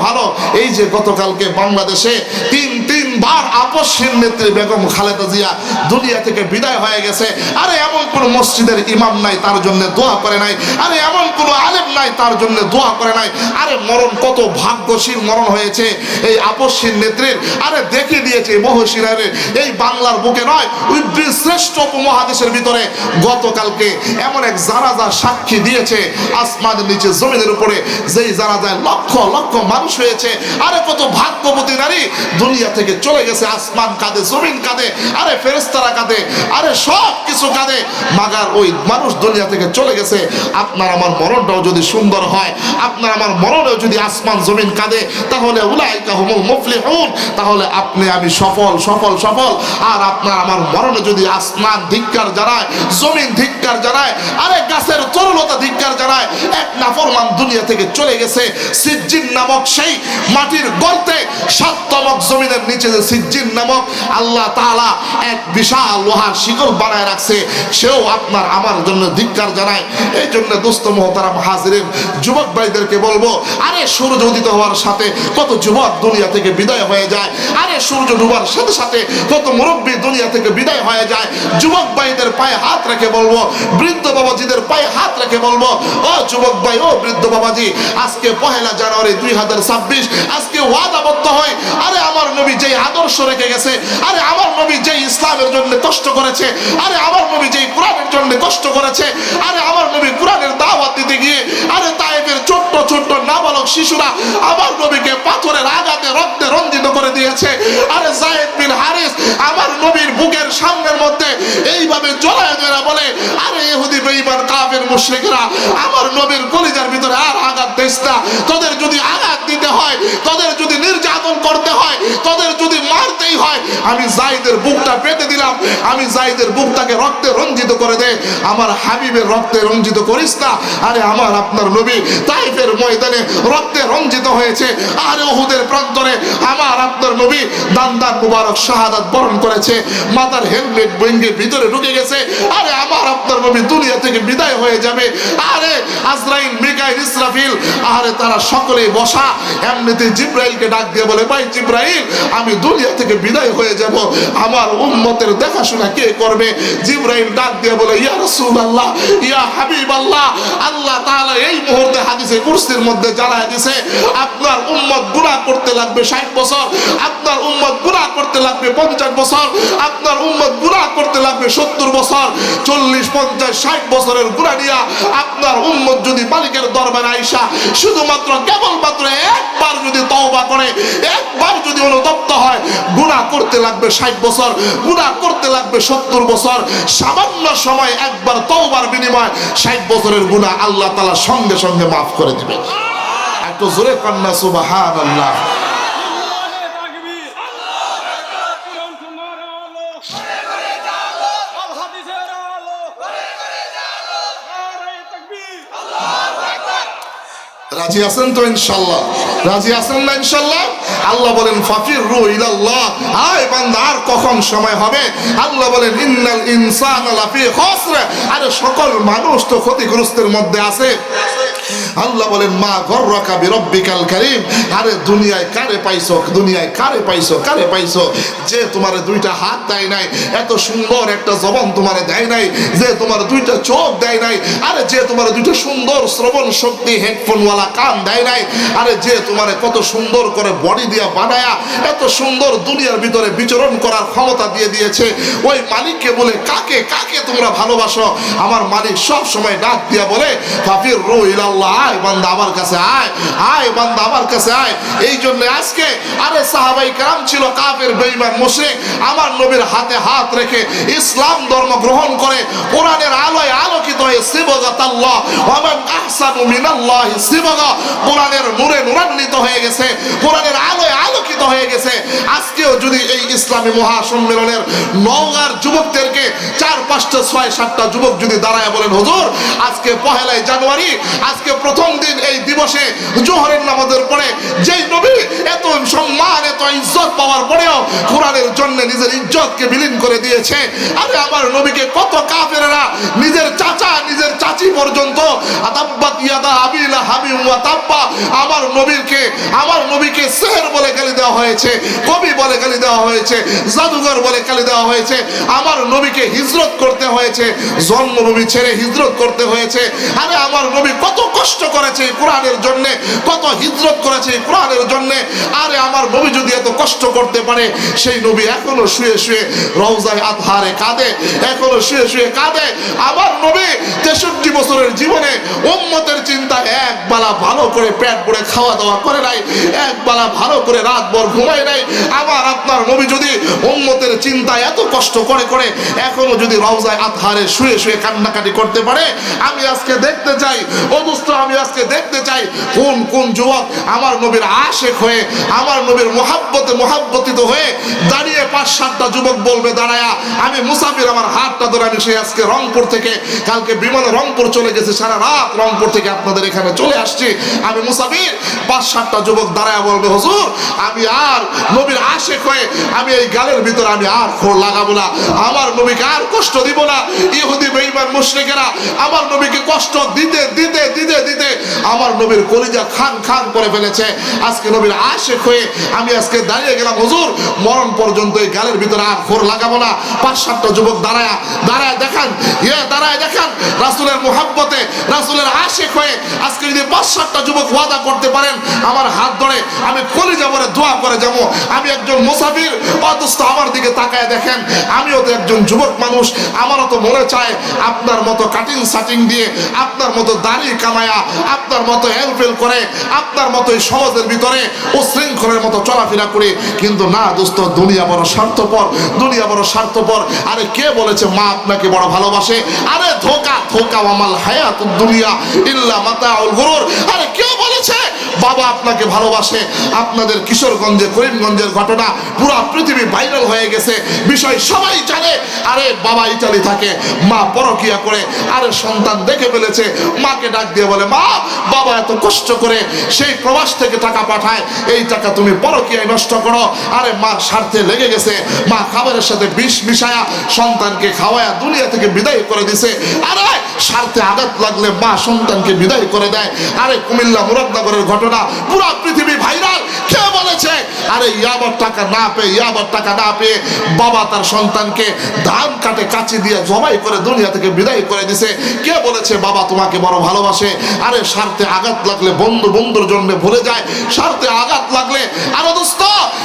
ভালো। এই যে গতকালকে বাংলাদেশে 3 3বার আপসহীন নেত্রী বেগম খালেদা জিয়া দুনিয়া থেকে বিদায় হয়ে গেছে। আরে এমন কোন মসজিদের ইমাম নাই তার জন্য দোয়া করে নাই, আরে এমন কোন আলেম নাই তার জন্য দোয়া করে নাই। আরে মরণ কত ভাগ্যশীল মরণ হয়েছে এই আপসহীন নেত্রীর। আরে দেখিয়ে দিয়েছে মহসিরারে এই বাংলার বুকে নয়, ওই শ্রেষ্ঠ উপমহাদেশের ভিতরে গতকালকে এমন এক জানাজা সাক্ষী দিয়েছে আসমানের নিচে জমিনের উপরে, যেই জানাজায় লক্ষ লক্ষ মানুষ হয়েছে। আরে কত ভাগ্যবতী নারী দুনিয়া থেকে চলে গেছে। আসমান কাঁদে, জমিন কাঁদে, আরে ফেরেশতারা কাঁদে, আরে সব কিছু কাঁদে, মাগার ওই মানুষ দুনিয়া থেকে চলে গেছে। আপনার আমার মরণটাও যদি সুন্দর হয়, আপনার আমার মরণেও যদি আসমান জমিন কাঁদে, তাহলে উলাইকা হুমুল মুফলিহুন, তাহলে আপনি আমি সফল সফল সফল। আর আপনার আমার মরণে যদি আসমান ধিক্কার জানায়, জমিন ধিক্কার জানায়, আরে গাছের তরুলতা ধিক্কার জানায়, এক নাফরমান দুনিয়া থেকে চলে গেছে। সিজ্জিন নামক সেই মাটির গর্তে, সাততমক জমিনের নিচে যে সিজ্জিন নামক আল্লাহ তাআলা এক বিশাল লোহার শিকল বানায় রাখছে, সেও আপনার আমার জন্য ধিক্কার জানায়। এই জন্য দোস্ত মোহতারাম হাজিরিন, যুবক ভাইদেরকে বলবো, আরে সূর্য উদিত হওয়ার সাথে কত যুবক দুনিয়া থেকে বিদায় হয়ে যায়, আরে সূর্য ডুবার সাথে সাথে কত মুরব্বী দুনিয়া থেকে বিদায় হয়ে যায়। যুবক ভাইদের পায়ে হাত রেখে বলবো, বৃদ্ধ বাবাজিদের পায়ে হাত রেখে বলবো, ও যুবক ভাই, ও বৃদ্ধ বাবাজি, আজকে 1 জানুয়ারি 2026 আজকে ওয়াদাবদ্ধ হয়, আরে আমার নবী যেই আদর্শ রেখে গেছে, আরে আমার নবী যেই ইসলামের জন্য কষ্ট করেছে, আরে আমার নবী যেই কোরআনের জন্য কষ্ট করেছে, আরে আমার নবী কোরআনের দাওয়াত দিতে গিয়ে, আরে তায়েফের ছোট্ট ছোট্ট নাবালক শিশুরা আমার নবীকে পাথরের আঘাতে রক্তে রঞ্জিত করে দিয়েছে। আরে যায়েদ বিন হারিস আমার নবীর বুকের সামনের মধ্যে এইভাবে জড়ায় জড়ায় বলে, আরে ইহুদি বেঈমান কাফের মুশরিকরা আমার নবীর কলিজার ভিতরে আর আঘাত দিস না, তোদের যদি আঘাত দিতে হয়, তোদের যদি নির্যাতন করতে হয়, তোদের যদি মারতেই হয়, আমি যায়েদের বুকটা পেতে দিলাম, আমি যায়েদের বুকটাকে রক্তে রঞ্জিত করে দে, আমার হাবিবের রক্তে রঞ্জিত করিস না। আরে আমার আপনার নবী তায়েফের ময়দানে রক্তে রঞ্জিত হয়েছে, আরে উহুদের প্রান্তরে আমার আপনার নবী দান্দান মুবারক শাহাদাত বরণ করেছে, মাথার হেলমেট ভেঙে ভিতরে ঢুকে গেছে। আরে আমার আপনার নবী দুনিয়া থেকে বিদায় হয়ে যাবে। আরে আজরাইল, মিকাইল, ইসরাফিল, আরে তারা সকলেই বসা। এমনিতে জিব্রাইলকে ডাক দিয়ে বলে, ভাই জিব্রাইল, আমি দুনিয়া থেকে বিদায় হয়ে যাব, আমার উম্মতের দেখাশোনা কে করবে? জিব্রাইল ডাক দিয়ে বলে, ইয়া রাসূলুল্লাহ, ইয়া হাবিবাল্লাহ, আল্লাহ তাআলা এই মুহূর্তে হাদিসে কুরসির মধ্যে জানায় দিয়েছে, আপনার উম্মত গুনাহ করতে লাগবে 60 বছর, আপনার উম্মত গুনাহ করতে লাগবে 50 বছর, আপনার উম্মত গুনাহ করতে লাগবে 70 বছর, 40, 50, 60 বছরের গুনাহ নিয়া আপনার উম্মত যদি মালিকের দরবারে আইসা শুধুমাত্র কেবলমাত্র একবার যদি তওবা করে, একবার যদি অনুতপ্ত হয়, গুনাহ করতে লাগবে 60 বছর, গুনাহ করতে লাগবে 70 বছর। সামান্য সময় একবার তওবার বিনিময়ে 60 বছরের গুনাহ আল্লাহ তাআলা সঙ্গে সঙ্গে মাফ করে দিবেন। একটু জোরে কান্না সুবহানাল্লাহ। রাজি আছেন তো ইনশাআল্লাহ? রাজি আছেন না ইনশাআল্লাহ? আল্লাহ বলেন ফাফিরু ইলাল্লাহ, আয় বান্দা আর কখন সময় হবে? আল্লাহ বলেন ইন্নাল ইনসানা লাফি খাসর, আরে সকল মানুষ তো ক্ষতিগ্রস্তের মধ্যে আছে। আল্লাহ বলেন মা গররাকা বিরব্বিকাল কারীম, আরে দুনিয়ায় কারে পাইছো, দুনিয়ায় কারে পাইছো, কারে পাইছো যে তোমার দুইটা হাত দেয় নাই, এত সুন্দর একটা জবান তোমার দেয় নাই, যে তোমার দুইটা চোখ দেয় নাই, আরে যে তোমার দুইটা সুন্দর শ্রবণ শক্তি হেডফোনওয়ালা কান দেয় নাই, আরে যে তোমার কত সুন্দর করে বডি দিয়া বানায়া এত সুন্দর দুনিয়ার ভিতরে বিচরণ করার ক্ষমতা দিয়ে দিয়েছে, ওই মালিককে বলে কাকে কাকে তোমরা ভালোবাসো? আমার মালিক সব সময় ডাক দিয়া বলে ফাফিরু ইলাল্লাহ, আয় বান্দা আমার কাছে আয়, আয় বান্দা আমার কাছে আয়। এই জন্য আজকে আরে সাহাবাই کرام ছিল কাফের বেঈমান মুশরিক, আমার নবীর হাতে হাত রেখে ইসলাম ধর্ম গ্রহণ করে কোরআনের আলোয় আলোকিত হয়ে সিবগাতাল্লাহ ওয়া মান আহসানু মিনাল্লাহি সিবগা, কোরআনের নূরে নূরান্বিত হয়ে গেছে, কোরআনের আলোয় আলোকিত হয়ে গেছে। আজকেও যদি এই ইসলামী মহাসম্মেলনের নওগাঁর যুবকদেরকে 4, 5, 6, 7টা যুবক যদি দাঁড়ায় বলেন, হুজুর আজকে 1 জানুয়ারি, আজকে প্রথম দিন, এই দিবসে জোহরের নামাজের পরে যেই নবী এত সম্মান এত ইজ্জত পাওয়ার পরেও কোরআনের জন্য নিজের ইজ্জতকে বিলীন করে দিয়েছে, আরে আমার নবীকে কত কাফেররা নিজের চাচা আজি পর্যন্ত আতাব্বাত ইয়াদা আবি লাহাবি ওয়া তাব্বা, আমার নবীকে সেহর বলে গালি দেওয়া হয়েছে, কবি বলে গালি দেওয়া হয়েছে, জাদুঘর বলে গালি দেওয়া হয়েছে। আমার নবীকে হিজরত করতে হয়েছে, জন্মভূমি ছেড়ে হিজরত করতে হয়েছে। আরে আমার নবী কত কষ্ট করেছে কোরআনের জন্য, কত হিজরত করেছে কোরআনের জন্য। আরে আমার নবী যদি এত কষ্ট করতে পারে, সেই নবী এখনো শুয়ে শুয়ে রওজায়ে আতহারে কাঁদে, এখনো শুয়ে শুয়ে কাঁদে। আমার নবী 63 বছরের জীবনে উম্মতের চিন্তায় এক বেলা ভালো করে পেট ভরে খাওয়া দাওয়া করে নাই, এক বেলা ভালো করে রাতভর ঘুমায় নাই। আমার আপনার নবী যদি উম্মতের চিন্তায় এত কষ্ট করে করে এখনো যদি রওজায়ে আতহারে শুয়ে শুয়ে কান্নাকাটি করতে পারে, আমি আজকে দেখতে চাই, ও দোস্ত, আমি আজকে দেখতে চাই কোন কোন যুবক আমার নবীর আশেক হয়ে, আমার নবীর মোহাব্বতিত হয়ে দাঁড়িয়ে 5-7টা যুবক বলবে দাঁড়ায়া, আমি মুসাফির, আমার হাতটা ধরে আমি সেই আজকে রংপুর থেকে, কালকে বিমানে রংপুর চলে গেছে, সারা রাত রংপুর থেকে আপনাদের এখানে চলে আসছি, আমি মুসাফির। 5-7টা যুবক দাঁড়ায়া বলবে হুজুর, আমি আর নবীর আশেক হয়ে আমি এই গালের ভিতরে আমি আর খোর লাগাবো না, আমার নবীকে আর কষ্ট দিব না। ইহুদি বেঈমান মুশরিকেরা আমার নবীকে কষ্ট দিতে দিতে দিতে দিতে আমার নবীর কলিজা খান খান করে ফেলেছে। আজকে নবীর আশেক হয়ে আমি আজকে দাঁড়িয়ে গেলাম, হুজুর মরণ পর্যন্ত এই গালের ভিতরে আর খোর লাগাবো না। 5-7টা যুবক দাঁড়ায় দেখান, দাঁড়ায় দেখান রাসূলের মুহাব্বতে, রাসূলের আশেক হয়ে আজকে যদি 5-7টা যুবক ওয়াদা করতে পারেন আমার হাত ধরে আমি কলিজা ভরে দোয়া করে যাবো, আমি একজন মুসাফির। অথচ আমার দিকে তাকায় দেখেন, আমিও তো একজন যুবক মানুষ, আমারও তো মনে চায় আপনার মতো কাটিং সাটিং দিয়ে, আপনার মতো দাড়ি কামায়া, আপনার মতো হেলফেল করে, আপনার মতো এই সমাজের ভিতরে উশৃঙ্খলের মতো চলাফেরা করে। কিন্তু না দোস্ত, দুনিয়া বড় স্বার্থপর, দুনিয়া বড় স্বার্থপর। আরে কে বলেছে মা আপনাকে বড় ভালোবাসে? আরে ধোকা ধোকা, ওয়ামাল হায়াতুদ দুনিয়া ইল্লা মাতাউল গুরুর। আরে কে বলেছে বাবা আপনাকে ভালোবাসে? আপনাদের কিশোরগঞ্জে করিমগঞ্জের ঘটনা পুরো পৃথিবী ভাইরাল হয়ে গেছে, বিষয় সবাই জানে। আরে বাবা ইতালি থাকে, মা পরকিয়া করে, আরে সন্তান দেখে ফেলেছে, মাকে ডাক দিয়ে বলে মা, বাবা এত কষ্ট করে সেই প্রবাস থেকে টাকা পাঠায়, এই টাকা তুমি পরকিয়ায় নষ্ট করো। আরে মা স্বার্থে লেগে গেছে, মা খাবারের সাথে বিষ মিশায়া সন্তানকে খাওয়ায়া দুনিয়া থেকে বিদায় করে দিছে। আরে স্বার্থে আঘাত লাগলে মা সন্তানকে বিদায় করে দেয়। আরে কুমিল্লা মুরাদনগরের ঘটনা পুরো পৃথিবী ভাইরাল। কে বলেছে? আরে ইয়াবার টাকা না পেয়ে বাবা তার সন্তানকে ধান কাটে কাঁচি দিয়ে জবাই করে দুনিয়া থেকে বিদায় করে দিছে। কে বলেছে বাবা তোমাকে বড় ভালোবাসে? আরে স্বার্থে আঘাত লাগলে বন্ধুর জন্য ভুলে যায়, স্বার্থে আঘাত লাগলে। আরে দোস্ত,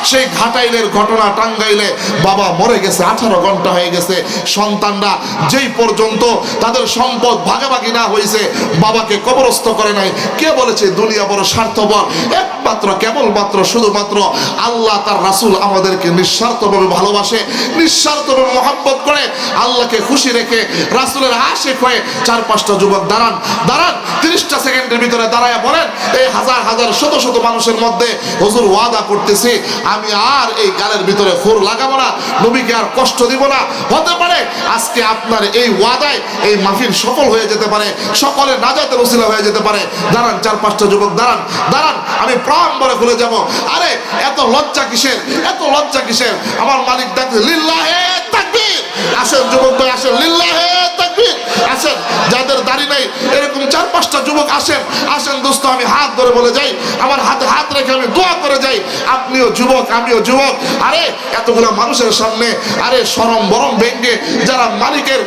সেই ঘাটাইলের ঘটনা, টাঙ্গাইলে বাবা মরে গেছে, 18 ঘন্টা হয়ে গেছে, সন্তানরা যেই পর্যন্ত তাদের সম্পদ ভাগাভাগি না হয়েছে বাবাকে কবরস্থ করে নাই। কে বলেছে দুনিয়া বড় স্বার্থপর? একমাত্র কেবলমাত্র শুধুমাত্র আল্লাহ তার রাসূল আমাদেরকে নিঃস্বার্থভাবে ভালোবাসে, নিঃস্বার্থভাবে মহব্বত করে। আল্লাহকে খুশি রেখে রাসূলের আশিক হয়ে 4-5টা যুবক দাঁড়ান 30টা সেকেন্ডের ভিতরে দাঁড়ায় বলেন, এই হাজার হাজার শত শত মানুষের মধ্যে হুজুর ওয়াদা করতেছি আমি আর এই গালের ভিতরে খোর লাগাবো না, নবীকে আর কষ্ট দিব না। হতে পারে আজকে আপনার এই ওয়াদায় এই মাহফিল সফল হয়ে যেতে পারে, সকলের নাজাতের ওসিলা হয়ে যেতে পারে। দাঁড়ান 4-5টা যুবক দাঁড়ান, আমি প্রাণ ভরে খুলে যাব। আরে এত লজ্জা কিসের, এত লজ্জা কিসের? আমার মালিক ডাকছে লিল্লাহে তাকবীর। আসেন যুবক ভাই, আসেন, লিল্লাহে তাকবীর। আসেন, যাদের দাড়ি নাই এরকম 4-5টা যুবক আসেন দোস্ত, আমি হাত ধরে বলে যাই, আমার হাতে হাত রেখে আমি দোয়া করে যাই। আপনিও যুবক, আমিও যুবক। আরে এতগুলো মানুষের সামনে আরে শরম বরম ভেঙ্গে যারা মালিকের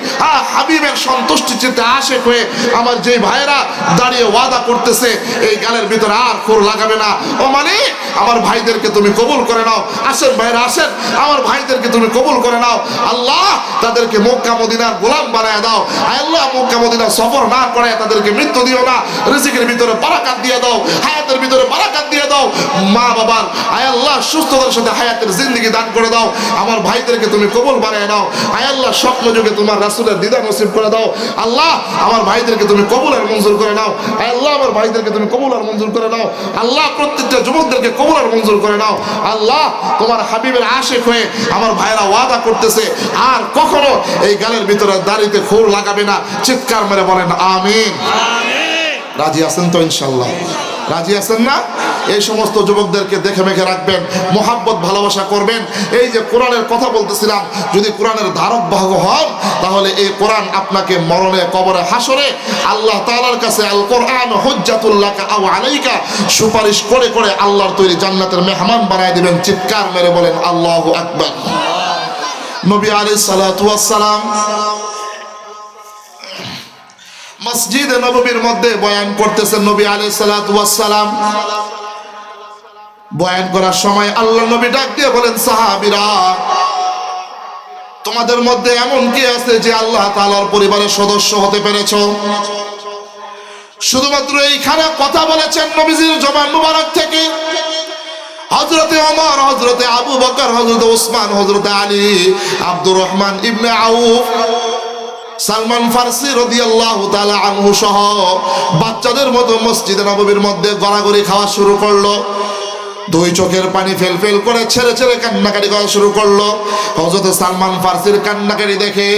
হাবিবের সন্তুষ্টি চিত্তে আশেক হয়ে আমার যে ভাইয়েরা দাঁড়িয়ে ওয়াদা করতেছে এই গালের ভিতরে আর খোর লাগাবে না, ও মালিক আমার ভাইদেরকে তুমি কবুল করে নাও। আসেন ভাইরা, আসেন, আমার ভাইদেরকে তুমি কবুল করে নাও। আল্লাহ তাদেরকে মক্কা মদিনার গোলাম বানায় দাও। আল্লাহ মক্কা মদিনা সফর না করে তাদেরকে মৃত্যু দিও না, রিজিকের ভিতরে বারাকাত দিয়ে দাও, হায়াতের ভিতরে বারাকাত দিয়ে দাও। মা বাবার আল্লাহ সুস্থতার সাথে হায়াতের জিন্দেগি দান করে দাও। আমার ভাইদেরকে তুমি কবুল বানায় নাও। আল্লাহ স্বপ্ন যুগে তোমার রাসূলের দিদার নসিব করে দাও। আল্লাহ আমার ভাইদেরকে তুমি কবুল আর মঞ্জুর করে নাও। আল্লাহ আমার ভাইদেরকে তুমি কবুল আর মঞ্জুর করে নাও। আল্লাহ প্রত্যেকটা যুবকদেরকে কবুল আর মঞ্জুর করে নাও। আল্লাহ তোমার হাবিবের আশিক হয়ে আমার ভাইরা ওয়াদা করতেছে আর কখনো এই গালের ভিতরে দাড়িতে খোর লাগাবে না। চিৎকার মেরে বলেন আমিন। রাজি আছেন তো? ইনশাআল্লাহ রাজি আছেন না? এই সমস্ত যুবকদেরকে দেখে মেখে রাখবেন, মোহাব্বত ভালোবাসা করবেন। এই যে কোরআনের কথা বলতেছিলাম, যদি কোরআনের ধারক বাহক হন তাহলে এই কোরআন আপনাকে মরণে, কবরে, হাসরে আল্লাহ তাআলার কাছে আল কোরআন হুজ্জাতুল লাকা আও আলাইকা সুপারিশ করে করে আল্লাহর তৈরি জান্নাতের মেহমান বানায় দিবেন। চিৎকার মেরে বলেন আল্লাহু আকবার। নবী আলাইহিস সালাতু ওয়াস সালাম মসজিদে নববীর মধ্যে বয়ান করতেছেন। নবী আলাইহিস সালাতু ওয়াস সালাম বয়ান করার সময় আল্লাহ নবী ডাক দিয়ে বলেন, সাহাবীরা, তোমাদের মধ্যে এমন কে আছে যে আল্লাহ তাআলার পরিবারের সদস্য হতে পেরেছো? শুধুমাত্র এইখানে কথা বলেছেন নবীজির জবান মুবারক থেকে। হযরতে ওমর, হযরতে আবু বকর, হযরতে ওসমান, হযরতে আলী, আব্দুর রহমান ইবনে আউফ, সালমান ফারসি রাদিয়াল্লাহু তাআলা আনহু সহ বাচ্চাদের মতো মসজিদে নববীর মধ্যে গড়াগড়ি খাওয়া শুরু করলো। দুই চোখের পানি ফেল ফেল করে ছেড়ে ছেড়ে কান্নাকাটি করা শুরু করলো। হযরত সালমান ফারসির কান্নাকাটি দেখে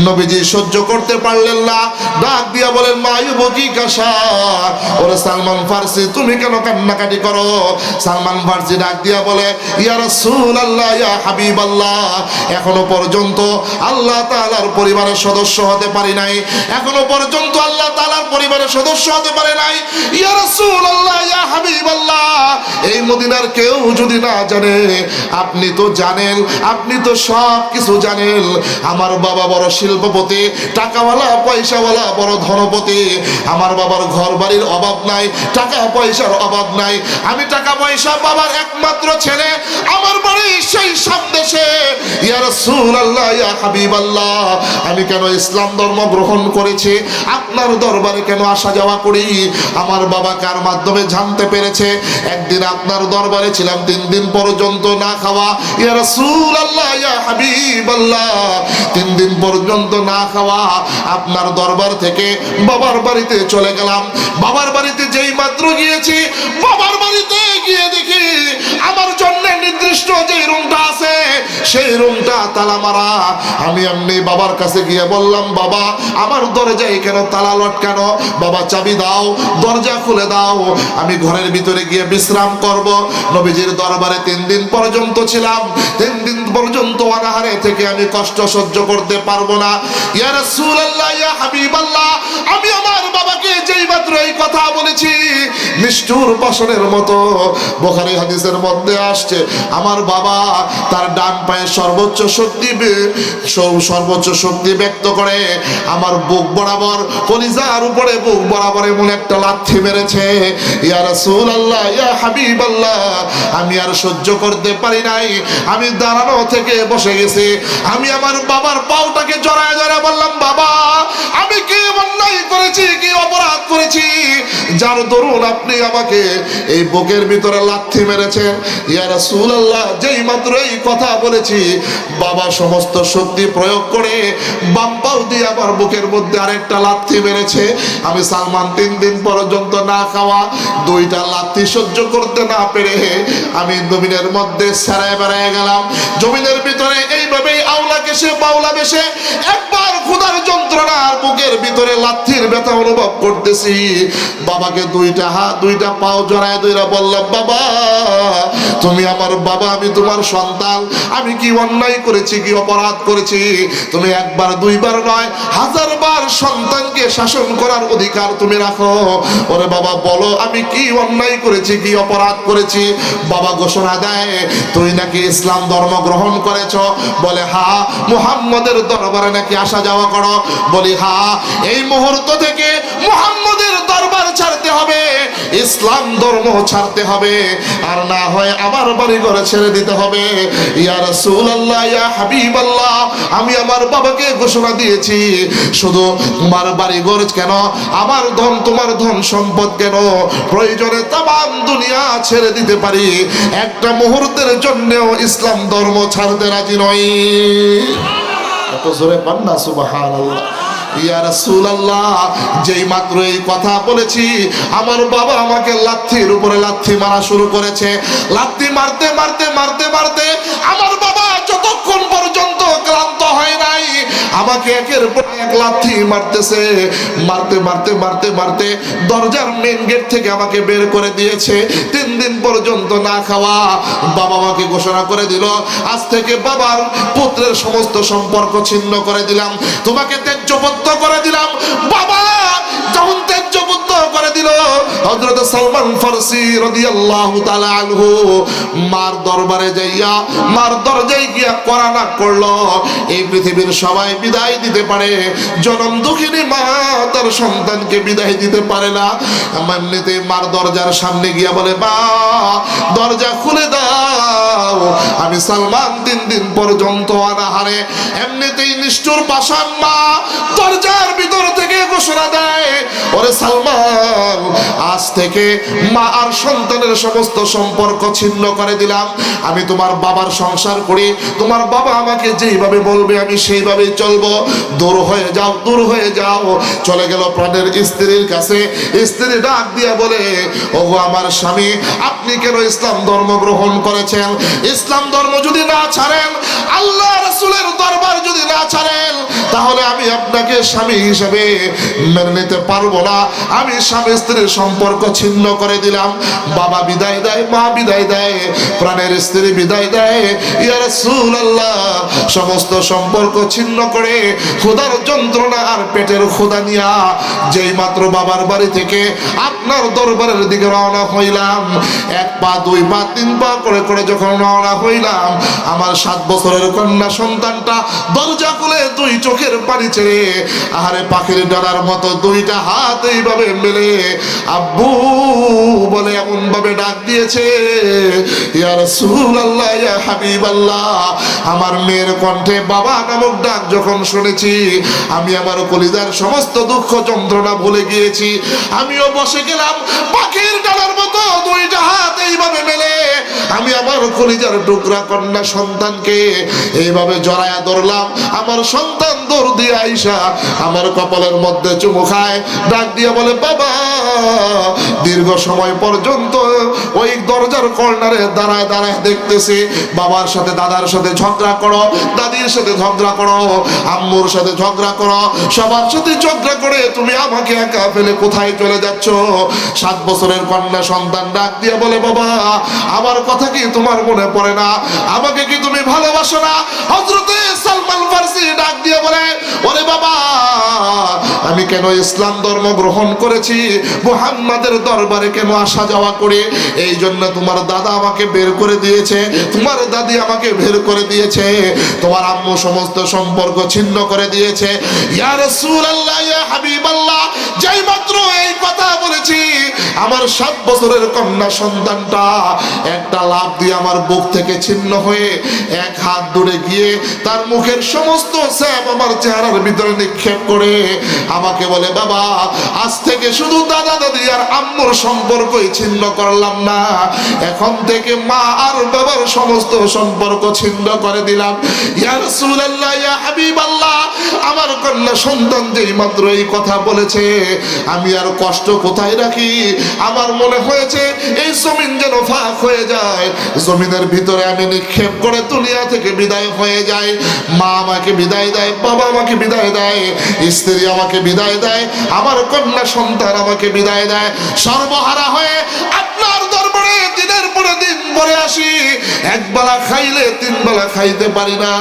নবীজি সহ্য করতে পারলেন না, ডাক দিয়া বলেন, মা ইউবকিকা শার, ওরে সালমান ফারসি তুমি কেন কান্নাকাটি করো? সালমান ফারসি ডাক দিয়া বলে, ইয়া রাসূলুল্লাহ, ইয়া হাবিবাল্লাহ, এখনো পর্যন্ত আল্লাহ তাআলার পরিবারের সদস্য হতে পারি নাই, এখনো পর্যন্ত আল্লাহ তাআলার পরিবারের সদস্য হতে পারে নাই। ইয়া রাসূলুল্লাহ, ইয়া হাবিবাল্লাহ, এই মদিনার কেউ যদি না জানে, আপনি তো জানেন, আপনি তো সব কিছু জানেন। আমার বাবা বড় শিল্পপতি, টাকাওয়ালা, পয়সাওয়ালা, বড় ধনপতি। আমার বাবার ঘর বাড়ির অভাব নাই, টাকা পয়সার অভাব নাই। আমি টাকা পয়সা বাবার একমাত্র ছেলে। আমার বাড়ি সেই সামদেশে। ইয়া রাসূলুল্লাহ, ইয়া হাবিবাল্লাহ, আমি কেন ইসলাম ধর্ম গ্রহণ করেছি, আপনার দরবারে কেন আসা যাওয়া করি? আমার বাবা কার মাধ্যমে জানতে পেরেছে? একদিন আপনার দরবারে ছিলাম 3 দিন পর্যন্ত না খাওয়া। ইয়া রাসূলুল্লাহ, ইয়া হাবিবাল্লাহ, 3 দিন পর্যন্ত না খাওয়া। আপনার দরবার থেকে বাবার বাড়িতে চলে গেলাম। বাবার বাড়িতে যেই মাত্র গিয়েছি, বাবার বাড়িতে গিয়ে দেখি আমার জন্য নির্দিষ্ট যে রুমটা আছে সেই রুমটা তালা মারা। আমি এমনি বাবার কাছে গিয়ে বললাম, বাবা, আমার দরজায় কেন তালা লটকানো? বাবা, চাবি দাও, দরজা খুলে দাও, আমি ঘরের ভিতরে গিয়ে বিশ্রাম করব। নবীজির দরবারে 3 দিন পর্যন্ত ছিলাম। 3 দিন পর্যন্ত অনাহারে থেকে আমি কষ্ট সহ্য করতে পারবো না। ইয়া রাসূলুল্লাহ, ইয়া হাবিবাল্লাহ, আমি আমার বাবাকে যেই মাত্র এই কথা বলেছি, নিষ্ঠুর পাষাণের মতো বুখারী হাদিসের মধ্যে আসছে, আমার বাবা তার ডান পায়ে সর্বোচ্চ শক্তি ব্যক্ত করে আমার বুক বরাবর, কলিজার উপরে বুক বরাবর এমন একটা লাথি মেরেছে। ইয়া রাসূলুল্লাহ, ইয়া হাবিবাল্লাহ, আমি আর সহ্য করতে পারি নাই। আমি দাঁড়ানো থেকে বসে গেছি। আমি আমার বাবার পাউটাকে জড়ায় জড়ায় বললাম, বাবা, আমি কি অন্যায় করেছি, কি অপরাধ করেছি যার দরুন আপনি আমাকে এই বুকের ভিতরে লাথি মেরেছেন? ইয়া রাসূলুল্লাহ, যেই মাত্র এই কথা বলেছি, বাবা সমস্ত শক্তি প্রয়োগ করে বাম পাউ দিয়ে আমার বুকের মধ্যে আরেকটা লাথি মেরেছে। আমি সালমান 3 দিন পর্যন্ত না খাওয়া, 2টা লাথি সহ্য করতে না পেরে আমি জমিনের মধ্যে সেরায় বেড়ায় গেলাম। জমিনের ভিতরে এইভাবেই আওলা কেশে বাউলা বেশে একবার ক্ষুধার যন্ত্রণার বুকের ভিতরে লাথির ব্যথা অনুভব করতেছি। বাবাকে 2টা হাত 2টা পাও জড়ায় ধরে বললাম, বাবা, তুমি আমার বাবা, আমি তোমার সন্তান। আমি কি অন্যায় করেছি, কি অপরাধ করেছি? তুমি একবার 2বার নয়, 1000 বার সন্তানকে শাসন করার অধিকার তুমি রাখো। ওরে বাবা, বলো আমি কি অন্যায় করেছি, কি অপরাধ করেছি? বাবা ঘোষণা দেয়, তুই নাকি ইসলাম ধর্ম গ্রহণ করেছ। বলে, হ্যাঁ। মুহাম্মদের দরবারে নাকি আসা যাওয়া করো? বলি, হ্যাঁ। এই মুহূর্ত থেকে মুহাম্মদের দরবার ছাড়তে হবে, ইসলাম ধর্ম ছাড়তে হবে, আর না হয় আমার বাড়ি ঘরে ছেড়ে দিতে হবে। ইয়া রাসূলুল্লাহ, ইয়া হাবিবাল্লাহ, আমি আমার বাবাকে ঘোষণা দিয়েছি, শুধু তোমার বাড়ি ঘর কেন, আমার ধন, তোমার ধন সম্পদ কেন, প্রয়োজনে তামাম দুনিয়া ছেড়ে দিতে পারি, একটা মুহূর্তের জন্যও ইসলাম ধর্ম ছাড়তে রাজি নই। এত জোরে পান না সুবহানাল্লাহ। ইয়া রাসূলুল্লাহ, যেই মাত্র এই কথা বলেছি আমার বাবা আমাকে লাথির উপরে লাথি মারা শুরু করেছে। লাথি মারতে মারতে মারতে মারতে আমার বাবা যতক্ষণ পর্যন্ত ক্লান্ত হয় নাই আমাকে একের পর এক লাথি মারতেছে। মারতে মারতে মারতে মারতে দরজার মেন গেট থেকে আমাকে বের করে দিয়েছে। 3 দিন পর্যন্ত না খাওয়া। বাবা আমাকে ঘোষণা করে দিল, আজ থেকে বাবার পুত্রের সমস্ত সম্পর্ক ছিন্ন করে দিলাম, তোমাকে ত্যায্যপুত্র করে দিলাম। বাবা যখন ত্যায্যপুত্র করে দিল, হযরত সালমান ফারসি রাদিয়াল্লাহু তাআলা আনহু মার দরবারে যাইয়া মার দরজায় গিয়া করানা করলো। এই পৃথিবীর সবাই বিদায় দিতে পারে, জনম দুঃখিনী মা তার সন্তানকে বিদায় দিতে পারে না। এমনিতে মার দরজার সামনে গিয়া বলে, মা দরজা খুলে দাও, আমি সালমান 3 দিন পর্যন্ত অনাহারে। এমনিতেই নিষ্ঠুর পাষাণ মা দরজার ভিতর থেকে ঘোষণা দেয়, ওরে সালমান, আজ থেকে মা আর সন্তানের সমস্ত সম্পর্ক ছিন্ন করে দিলাম। আমি তোমার বাবার সংসার করি, তোমার বাবা আমাকে যেইভাবে বলবে আমি সেইভাবেই চলবো। দূর হয়ে যাও, দূর হয়ে যাও। চলে গেল প্রাণের স্ত্রীর কাছে। স্ত্রী ডাক দিয়া বলে, ওগো আমার স্বামী, আপনি কেন ইসলাম ধর্ম গ্রহণ করেছেন? ইসলাম ধর্ম যদি না ছাড়েন, আল্লাহ রাসূলের দরবার যদি না ছাড়েন, তাহলে আমি আপনাকে স্বামী হিসেবে মেনে নিতে পারবো না। আমি স্বামী স্ত্রীর সম্পর্ক ছিন্ন করে দিলাম। বাবা বিদায় দেয়, মা বিদায় দেয়, প্রাণের স্ত্রী বিদায় দেয়। ইয়া রাসূলুল্লাহ, সমস্ত সম্পর্ক ছিন্ন করে ক্ষুধার যন্ত্রণা আর পেটের ক্ষুধা নিয়া যেই মাত্র বাবার বাড়ি থেকে আপনার দরবারের দিকে রওনা হইলাম, 1 পা 2 পা 3 পা করে করে যখন রওনা হইলাম, আমার 7 বছরের কন্যা সন্তানটা দরজা খুলে 2 চোখের পানি ছেড়ে আহারে পাখির ডানার মতো 2টা হাত এইভাবে মেলে আব্বু বলে এমন ভাবে ডাক দিয়েছে, ইয়া রাসূলুল্লাহ, ইয়া হাবিবাল্লাহ। আমার মেয়ের কণ্ঠে বাবা নামক ডাক যখন শুনেছি, আমি আমার কলিজার সমস্ত দুঃখ যন্ত্রণা ভুলে গিয়েছি। আমিও বসে গেলাম পাখির ডানার মতো 2টা হাত এইভাবে মেলে আমি আমার কলিজার টুকরা কন্যা সন্তানকে এইভাবে জড়ায়া ধরলাম। আমার সন্তান দৌড় দিয়ে আইসা আমার কপালের মধ্যে চুমু খায়, ডাক দিয়ে বলে, বাবা। দীর্ঘ সময় পর্যন্ত ওই দরজার কর্নারে দাঁড়ায় দাঁড়ায় দেখতেছি বাবার সাথে দাদার সাথে ঝগড়া করো, দাদির সাথে ঝগড়া করো, আম্মুর সাথে ঝগড়া করো, সবার সাথে ঝগড়া করে তুমি আমাকে একা ফেলে কোথায় চলে যাচ্ছ? 7 বছরের কন্যা সন্তান ডাক দিয়ে বলে, বাবা আমার কথা কি তোমার মনে পড়ে না? আমাকে কি তুমি ভালোবাসো না? হযরতে সালমান ফারসি ডাক দিয়ে বলে, ওরে বাবা, আমি কেন ইসলাম ধর্ম গ্রহণ করেছি, মুহাম্মাদের দরবারে কেন আসা যাওয়া করে, এই জন্য তোমার দাদা আমাকে বের করে দিয়েছে, তোমার দাদি আমাকে বের করে দিয়েছে, তোমার আম্মু সমস্ত সম্পর্ক ছিন্ন করে দিয়েছে। ইয়া রাসূলুল্লাহ, ইয়া হাবিবাল্লাহ, যেই মাত্র এই কথা বলেছি, আমার 7 বছরের কন্যা সন্তানটা একটা লাফ দিয়ে আমার বুক থেকে ছিন্ন হয়ে 1 হাত দূরে গিয়ে তার মুখের সমস্ত স্যাপ আমার চেহারার ভিতরে নিক্ষেপ করে আমাকে বলে, বাবা আজ থেকে শুধু দাদা দাদি আর আম্মুর সম্পর্কই ছিন্ন করলাম না, এখন থেকে মা আর বাবার সমস্ত সম্পর্ক ছিন্ন করে দিলাম। ইয়া রাসূলুল্লাহ, ইয়া হাবিবাল্লাহ, আমার কন্যা সন্তান যেই মাত্র এই কথা বলেছে, আমি আর কষ্ট কোথায় রাখি? আমার মনে হয়েছে এই জমিন যেন ফাঁক হয়ে যায়, জমিনের ভিতরে আমি নিক্ষেপ করে দুনিয়া থেকে বিদায় হয়ে যাই। মা আমাকে বিদায় দেয়, বাবা আমাকে বিদায় দেয়, স্ত্রী আমাকে বিদায় দেয়, আমার কন্যা সন্তান আমাকে বিদায় দেয়। সর্বহারা হয়ে আপনার দরবারে দিনের পরে দিন পরে আসি, 1 বেলা খাইলে 3 বেলা খাইতে পারি না,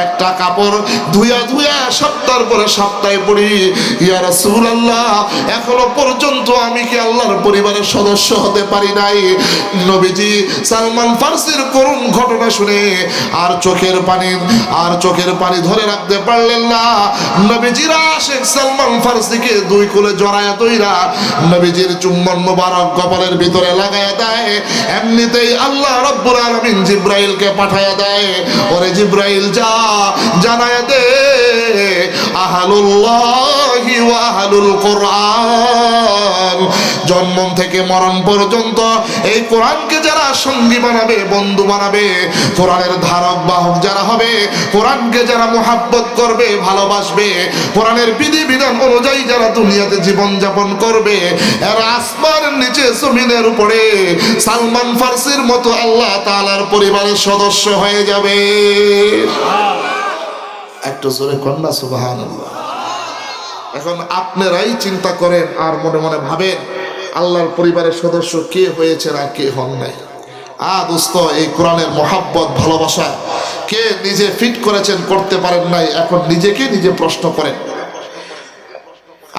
একটা কাপড় ধুইয়া ধুইয়া সপ্তাহের পরে সপ্তাহে পড়ি। ইয়া রাসূলুল্লাহ, এখনো পর্যন্ত আমি কি আল্লাহর পরিবারের সদস্য হতে পারি নাই? নবীজি সালমান ফারসির করুণ ঘটনা শুনে আর চোখের পানি ধরে রাখতে পারলেন না। নবীজির আশিক সালমান ফারসিকে 2 কোলে জড়ায়া দইরা নবীজির চুম্বন মোবারক কপালের ভিতরে লাগায়া দেয়। এমনিতেই আল্লাহ রাব্বুল আলামিন জিব্রাইলকে পাঠায়া দেয়, ওরে জিব্রাইল যা জানায়া দে আহলুল্লাহি ওয়া আহলুল কোরআন, জন্ম থেকে মরণ পর্যন্ত এই কোরআনকে যারা যারা সঙ্গী বানাবে, বন্ধু বানাবে, কোরআনের ধারক বাহক যারা হবে, কোরআনকে যারা মুহাব্বত করবে, ভালোবাসবে, কোরআনের বিধিবিধান অনুযায়ী যারা দুনিয়াতে জীবন যাপন করবে, এরা আসমানের নিচে জমিনের উপরে সালমান ফার্সির মতো আল্লাহ তাআলার পরিবারের সদস্য হয়ে যাবে। একটু জোরে কন্যা সুবহানাল্লাহ। এখন আপনারাই চিন্তা করেন আর মনে মনে ভাবেন আল্লাহর পরিবারের সদস্য কে হয়েছেন আর কে হন নাই। দোস্ত, এই কোরআনের মহাব্বত ভালোবাসা কে নিজে ফিট করেছেন, করতে পারেন নাই, এখন নিজেকে নিজে প্রশ্ন করেন।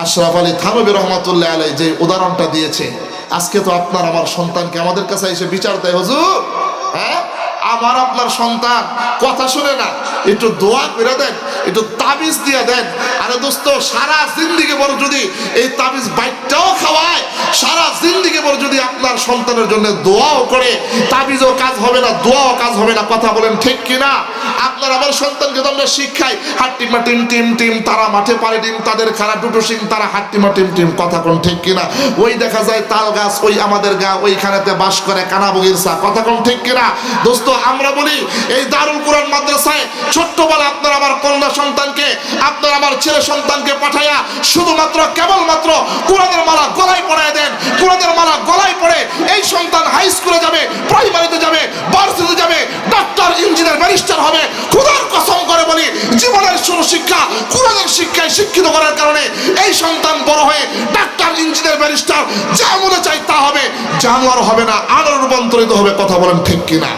আশরাফ আলী থানভী রহমাতুল্লাহ আলাইহি যে উদাহরণটা দিয়েছে, আজকে তো আপনার আমার সন্তানকে আমাদের কাছে এসে বিচার দেয়, হুজুর আমার আপনার সন্তান কথা শুনে না, একটু দোয়া করে দেন, একটু তাবিজ দিয়ে দেন। আরে দোস্ত, সারা জিন্দিগি বড় যদি এই তাবিজ বাইকটাও খাওয়ায়, সারা জিন্দিগি বড় যদি আপনার সন্তানের জন্য দোয়াও করে, তাবিজও কাজ হবে না, দোয়াও কাজ হবে না। কথা বলেন ঠিক কিনা? আপনার আমার সন্তানকে তো আমরা শিক্ষাই হাট্টিমা টিম টিম টিম, তারা মাঠে পারে ডিম, তাদের খারাপ দুটো সিং, তারা হাট্টিমা টিম টিম। কথা কোন ঠিক কিনা? ওই দেখা যায় তাল গাছ, ওই আমাদের গা, ওইখানেতে বাস করে কানাবগির চা। কথা কোন ঠিক কিনা? দোস্ত, আমরা বলি এই দারুল কোরআন মাদ্রাসায় ছোট্টবেলা আপনার আমার কন্যা সন্তানকে, আপনার আমার ছেলে সন্তানকে পাঠাইয়া শুধুমাত্র কেবলমাত্র কোরআনের মালা গলায় পড়ায় দেন। কোরআনের মালা গলায় পড়ে এই সন্তান হাই স্কুলে যাবে, প্রাইমারিতে যাবে, ভার্সিটিতে যাবে, ডাক্তার, ইঞ্জিনিয়ার, ব্যারিস্টার হবে। খোদার কসম করে বলি, জীবনের শুরু শিক্ষা কোরআনের শিক্ষায় শিক্ষিত করার কারণে এই সন্তান বড় হয়ে ডাক্তার, ইঞ্জিনিয়ার, ব্যারিস্টার যা মনে চাই তা হবে, জানোয়ার হবে না, আলোর রূপান্তরিত হবে। কথা বলেন ঠিক কিনা?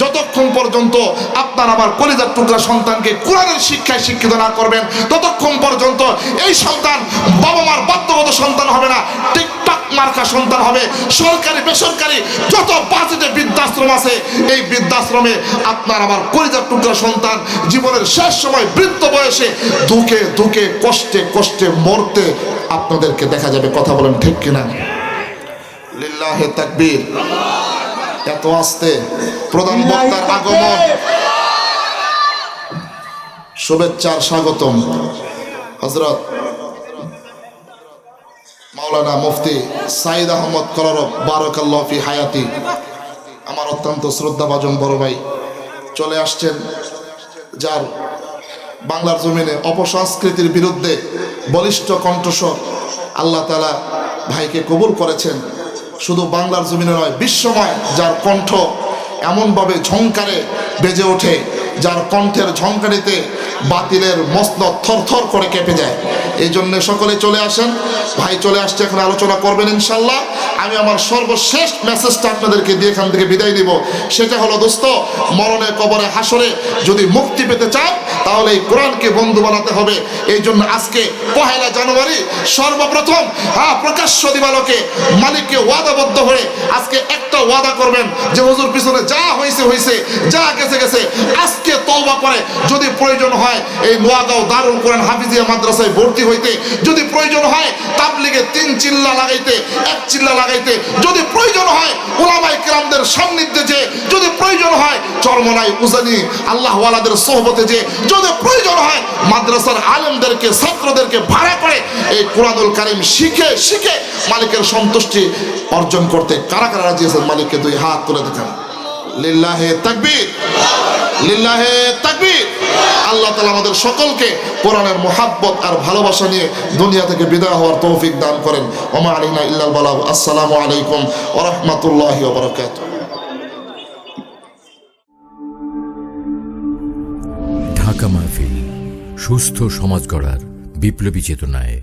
যতক্ষণ পর্যন্ত আপনার আমার কলিজার টুকরা সন্তানকে কোরআনের শিক্ষায় শিক্ষিত না করবেন, ততক্ষণ পর্যন্ত এই সন্তান বাবা মার বাধ্যগত সন্তান হবে না, টিকটক মার্কা সন্তান হবে। সরকারি বেসরকারি যত বাজেটে বৃদ্ধাশ্রম আছে, এই বৃদ্ধাশ্রমে আপনার আমার কলিজার টুকরা সন্তান জীবনের শেষ সময় বৃদ্ধ বয়সে দুঃখে দুঃখে কষ্টে কষ্টে মরতে আপনাদেরকে দেখা যাবে। কথা বলেন ঠিক কিনা? লিল্লাহে তাকবীর। এত আসতে প্রধান বক্তার আগমন, শুভেচ্ছার স্বাগতম হযরত মাওলানা মুফতি সাইদ আহমদ কলরব বারাকাল্লাহু ফি হায়াতি, আমার অত্যন্ত শ্রদ্ধাভাজন বড় ভাই চলে আসছেন, যার বাংলার জমিনে অপসংস্কৃতির বিরুদ্ধে বলিষ্ঠ কণ্ঠস্বর আল্লাহ তাআলা ভাইকে কবুল করেছেন। শুধু বাংলার জমিনে নয়, বিশ্বময় যার কণ্ঠ এমনভাবে ঝংকারে বেজে ওঠে, যার কণ্ঠের ঝংকারিতে বাতিলের মসনদ থরথর করে কেঁপে যায়। এই জন্য সকলে চলে আসেন। ভাই চলে আসছে, এখন আলোচনা করবেন ইনশাল্লাহ। আমি আমার সর্বশেষ মেসেজটা আপনাদেরকে দিয়ে এখান থেকে বিদায় দিব। সেটা হলো দোস্ত, মরণে কবরে হাসরে যদি মুক্তি পেতে চান তাহলে এই কোরআনকে বন্ধু বানাতে হবে। এই জন্য আজকে 1 জানুয়ারি সর্বপ্রথম প্রকাশ্য দিবালোকে মালিককে ওয়াদাবদ্ধ হয়ে আজকে একটা ওয়াদা করবেন যে হুজুর পিছনে যা হয়েছে হয়েছে, যা গেছে গেছে, আজকে তওবা করে যদি প্রয়োজন হয় এই নোয়াগাঁও দারুল কোরআন হাফিজিয়া মাদ্রাসায় ভর্তি হইতে, যদি প্রয়োজন হয় তাবলীগে 3 চিল্লা লাগাইতে, 1 চিল্লা লাগাইতে, যদি প্রয়োজন হয় উলামায়ে কেরামদের সান্নিধ্যে যে, যদি প্রয়োজন হয় চরমনাই উজানি আল্লাহ ওয়ালাদের সোহবতে যে, যদি প্রয়োজন হয় মাদ্রাসার আলেমদেরকে, ছাত্রদেরকে ভাড়া করে এই কোরআনুল কারীম শিখে শিখে মালিকের সন্তুষ্টি অর্জন করতে কারা কারা রাজি আছেন? মালিককে 2 হাত তুলে দেখান। লিল্লাহে তাকবীর, লিল্লাহে তাকবীর। আল্লাহ তাআলা আমাদের সকলকে কোরআনের মুহাব্বত আর ভালোবাসা নিয়ে দুনিয়া থেকে বিদায় হওয়ার তৌফিক দান করেন। ওমা আলাইনা ইল্লাল বালাগ। আসসালামু আলাইকুম ওয়া রাহমাতুল্লাহি ওয়া বারাকাতুহু। ঢাকা মাহফিল, সুস্থ সমাজ গড়ার বিপ্লবী চেতনায়।